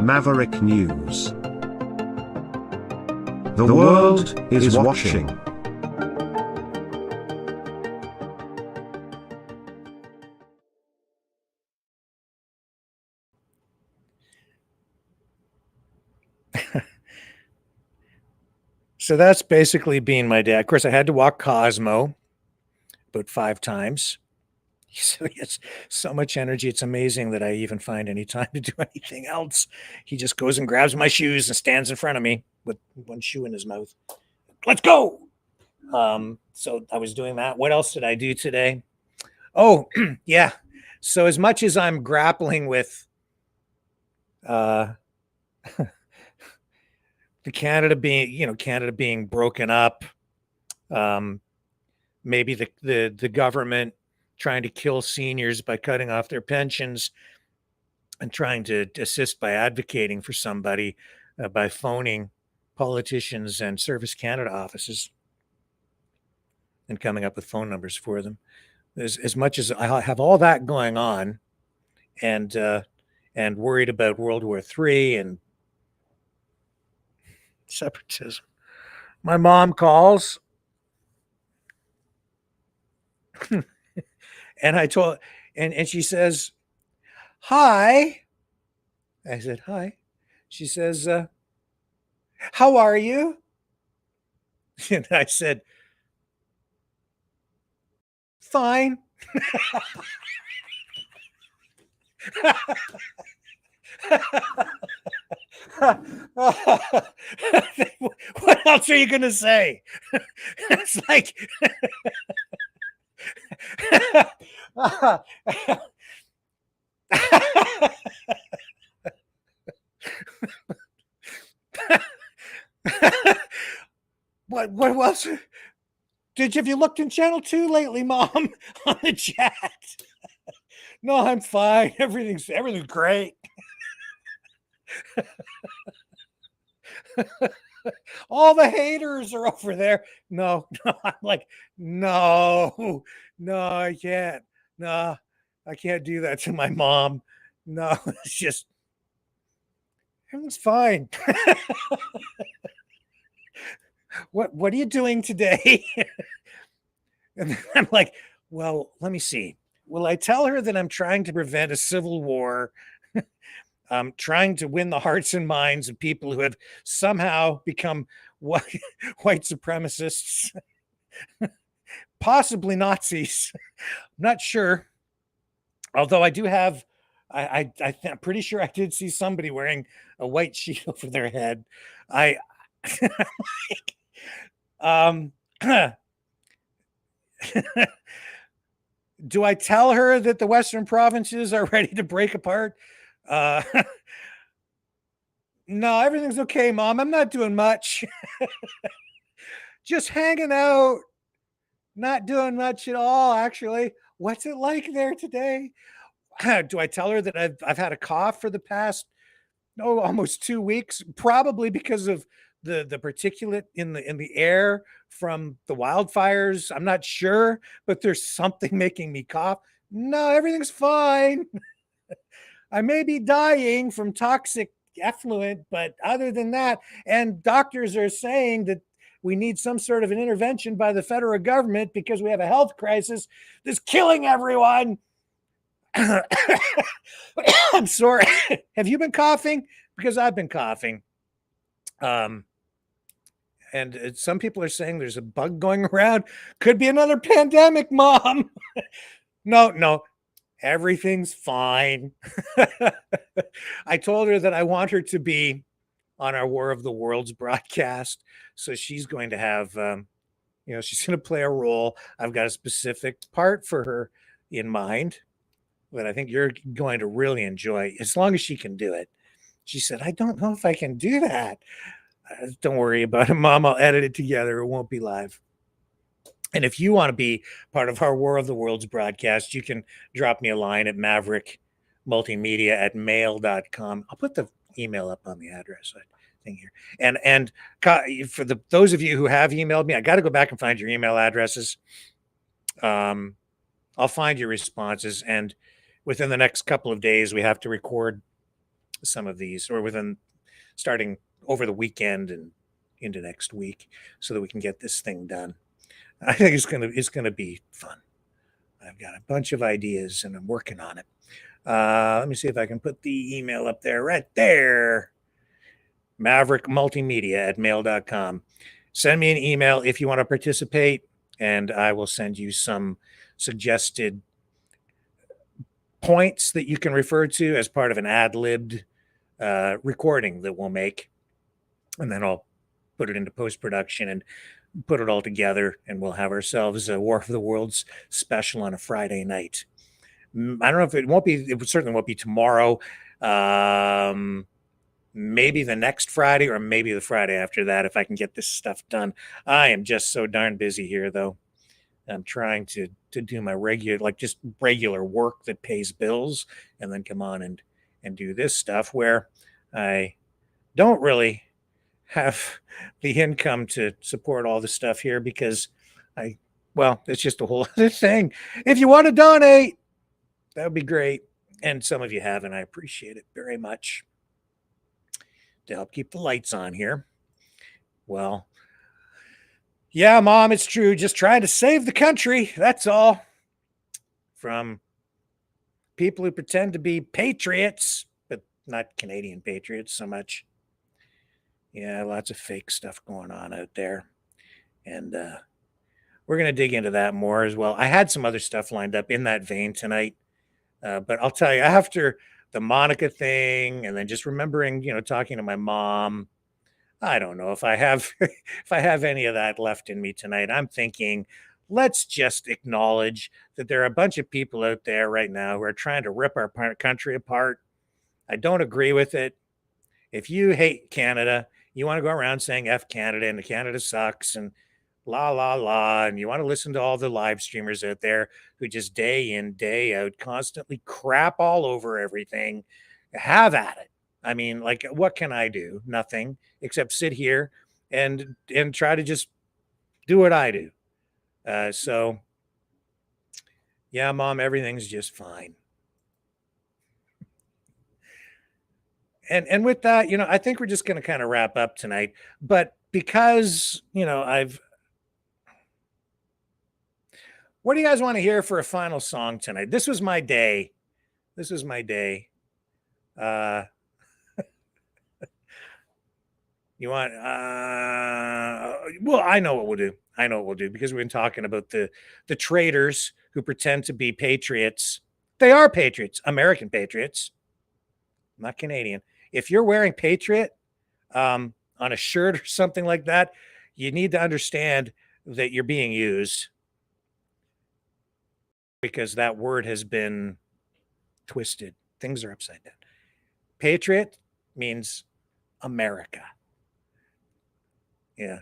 Maverick News. The world is watching.
So that's basically being my dad. Of course, I had to walk Cosmo about 5 times. So he has so much energy. It's amazing that I even find any time to do anything else. He just goes and grabs my shoes and stands in front of me with one shoe in his mouth. Let's go. So I was doing that. What else did I do today? Oh, yeah. So as much as I'm grappling with Canada being broken up, maybe the government trying to kill seniors by cutting off their pensions and trying to assist by advocating for somebody by phoning politicians and Service Canada offices and coming up with phone numbers for them. As much as I have all that going on and worried about World War III and separatism, my mom calls and I told, and she says, "Hi." I said, "Hi." She says, "How are you?" And I said, "Fine." What else are you going to say? It's like, what else? Have you looked in Channel 2 lately, Mom? On the chat. No, I'm fine. Everything's great. All the haters are over there. No, I'm like, no, I can't. No, I can't do that to my mom. No, it's just, everything's fine. what are you doing today? And I'm like, well, let me see. Will I tell her that I'm trying to prevent a civil war? I'm trying to win the hearts and minds of people who have somehow become white supremacists, possibly Nazis. I'm not sure. Although I do have, I'm pretty sure I did see somebody wearing a white sheet over their head. Do I tell her that the Western provinces are ready to break apart? No, everything's okay, Mom. I'm not doing much. Just hanging out. Not doing much at all, actually. What's it like there today? Do I tell her that I've had a cough for the past almost 2 weeks, probably because of the particulate in the air from the wildfires? I'm not sure, but there's something making me cough. No, everything's fine. I may be dying from toxic effluent, but other than that, and doctors are saying that we need some sort of an intervention by the federal government because we have a health crisis that's killing everyone. I'm sorry. Have you been coughing? Because I've been coughing. And some people are saying there's a bug going around. Could be another pandemic, Mom. No. Everything's fine. I told her that I want her to be on our War of the Worlds broadcast. So she's going to have, she's going to play a role. I've got a specific part for her in mind that I think you're going to really enjoy, as long as she can do it. She said, I don't know if I can do that. Don't worry about it, Mom. I'll edit it together. It won't be live. And if you want to be part of our War of the Worlds broadcast, you can drop me a line at maverickmultimedia@mail.com. I'll put the email up on the address thing here. And for those of you who have emailed me, I got to go back and find your email addresses. I'll find your responses. And within the next couple of days, we have to record some of these, or starting over the weekend and into next week, so that we can get this thing done. I think it's gonna be fun. I've got a bunch of ideas and I'm working on it. Let me see if I can put the email up there, right there. maverickmultimedia@mail.com. Send me an email if you want to participate, and I will send you some suggested points that you can refer to as part of an ad-libbed recording that we'll make. And then I'll put it into post-production and put it all together, and we'll have ourselves a War of the Worlds special on a Friday night. I don't know if it certainly won't be tomorrow. Maybe the next Friday, or maybe the Friday after that, if I can get this stuff done. I am just so darn busy here, though. I'm trying to do my regular work that pays bills, and then come on and do this stuff where I don't really have the income to support all the stuff here, because it's just a whole other thing. If you want to donate, that would be great. And some of you have, and I appreciate it very much, to help keep the lights on here. Well, yeah, Mom, it's true. Just trying to save the country. That's all. From people who pretend to be patriots, but not Canadian patriots so much. Yeah, lots of fake stuff going on out there. And we're going to dig into that more as well. I had some other stuff lined up in that vein tonight. But I'll tell you, after the Monica thing, and then just remembering, talking to my mom, I don't know if I have any of that left in me tonight. I'm thinking, let's just acknowledge that there are a bunch of people out there right now who are trying to rip our country apart. I don't agree with it. If you hate Canada, you want to go around saying F Canada and Canada sucks and la, la, la, and you want to listen to all the live streamers out there who just day in, day out constantly crap all over everything, have at it. I mean, what can I do? Nothing except sit here and try to just do what I do. So, yeah, Mom, everything's just fine. And with that, I think we're just going to kind of wrap up tonight. But because, what do you guys want to hear for a final song tonight? This was my day. You want, well, I know what we'll do. Because we've been talking about the traitors who pretend to be patriots. They are patriots, American patriots, not Canadian. If you're wearing patriot on a shirt or something like that, you need to understand that you're being used, because that word has been twisted. Things are upside down. Patriot means America. Yeah.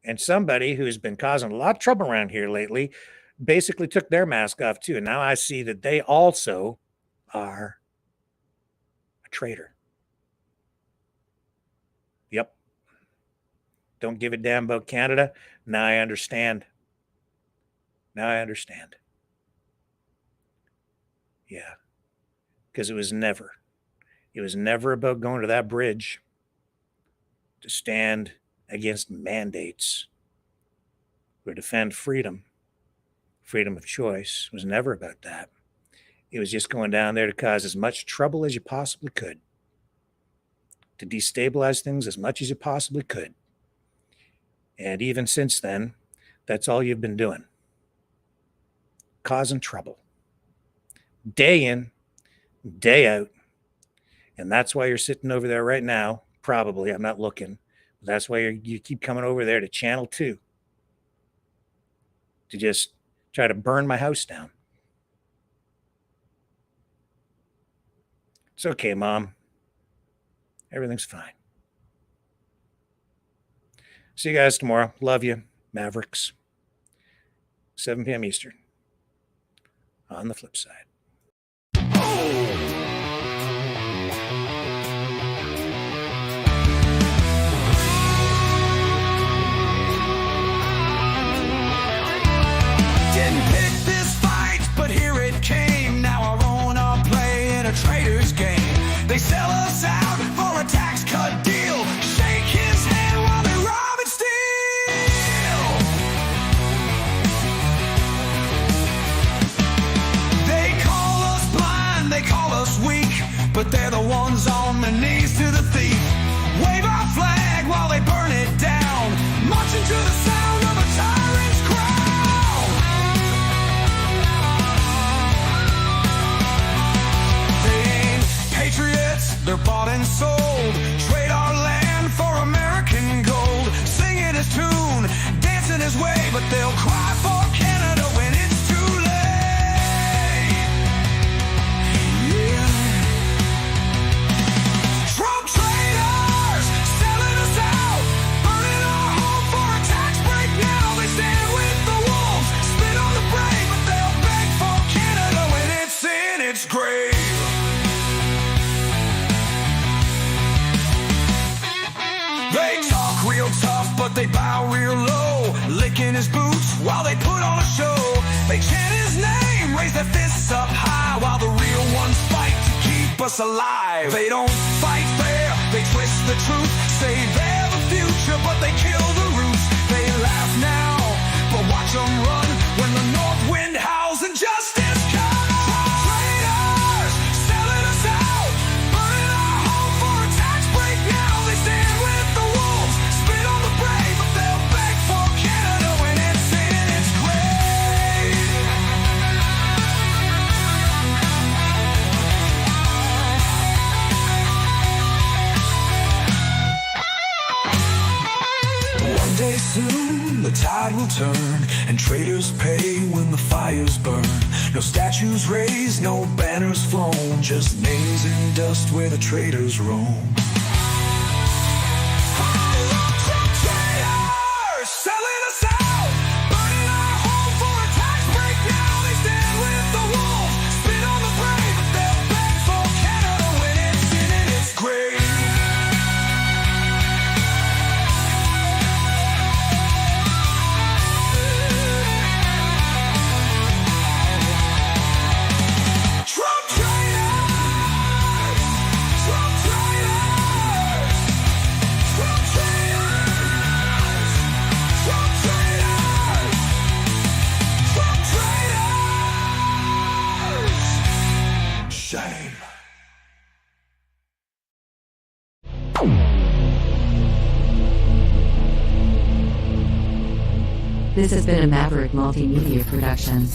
And somebody who's been causing a lot of trouble around here lately basically took their mask off too. And now I see that they also are a traitor. Yep. Don't give a damn about Canada. Now I understand. Yeah. Because it was never about going to that bridge to stand against mandates or defend freedom of choice. It was never about that. It was just going down there to cause as much trouble as you possibly could, to destabilize things as much as you possibly could. And even since then, that's all you've been doing. Causing trouble. Day in, day out. And that's why you're sitting over there right now. Probably, I'm not looking. But that's why you keep coming over there to Channel 2 to just try to burn my house down. It's okay, Mom. Everything's fine. See you guys tomorrow. Love you, Mavericks. 7 p.m. Eastern. On the flip side.
Didn't pick this fight, but here it came. Now our own are playing a traitor's game. They sell us out for a tax cut deal. Shake his hand while they rob and steal. They call us blind, they call us weak, but they're the ones on their knees to the thief. Wave our flag while they burn it down, marching to the sound of a tyrant's crown. Patriots, they're bought and sold. Trade our land for American gold. Singing his tune, dancing his way, but they'll cry for Canada when it's too late. Yeah. Trump traitors, selling us out, burning our home for a tax break now. They stand with the wolves, spit on the brave, but they'll beg for Canada when it's in its grave. They talk real tough, but they bow real low, licking his boots while they put on a show. They chant his name, raise their fists up high, while the real ones fight to keep us alive. They don't fight fair, they twist the truth, say they're the future, but they kill the roots. They laugh now, but watch them run when the north wind howls and justice comes. Traitors, selling us out, burning our home for a tax break now. They stand with the wolves, spit on the brave, but they'll beg for Canada when it's in its grave. One day soon the tide will turn, and traitors pay when the fires burn. No statues raised, no banners flown, just names in dust where the traitors roam. Selling us out, burning our home for a tax break now. They stand with the wolves, spit on the brave, but they'll beg for Canada when it's in its grave. Trump traitors, Trump traitors.
This has been a Maverick Multimedia production.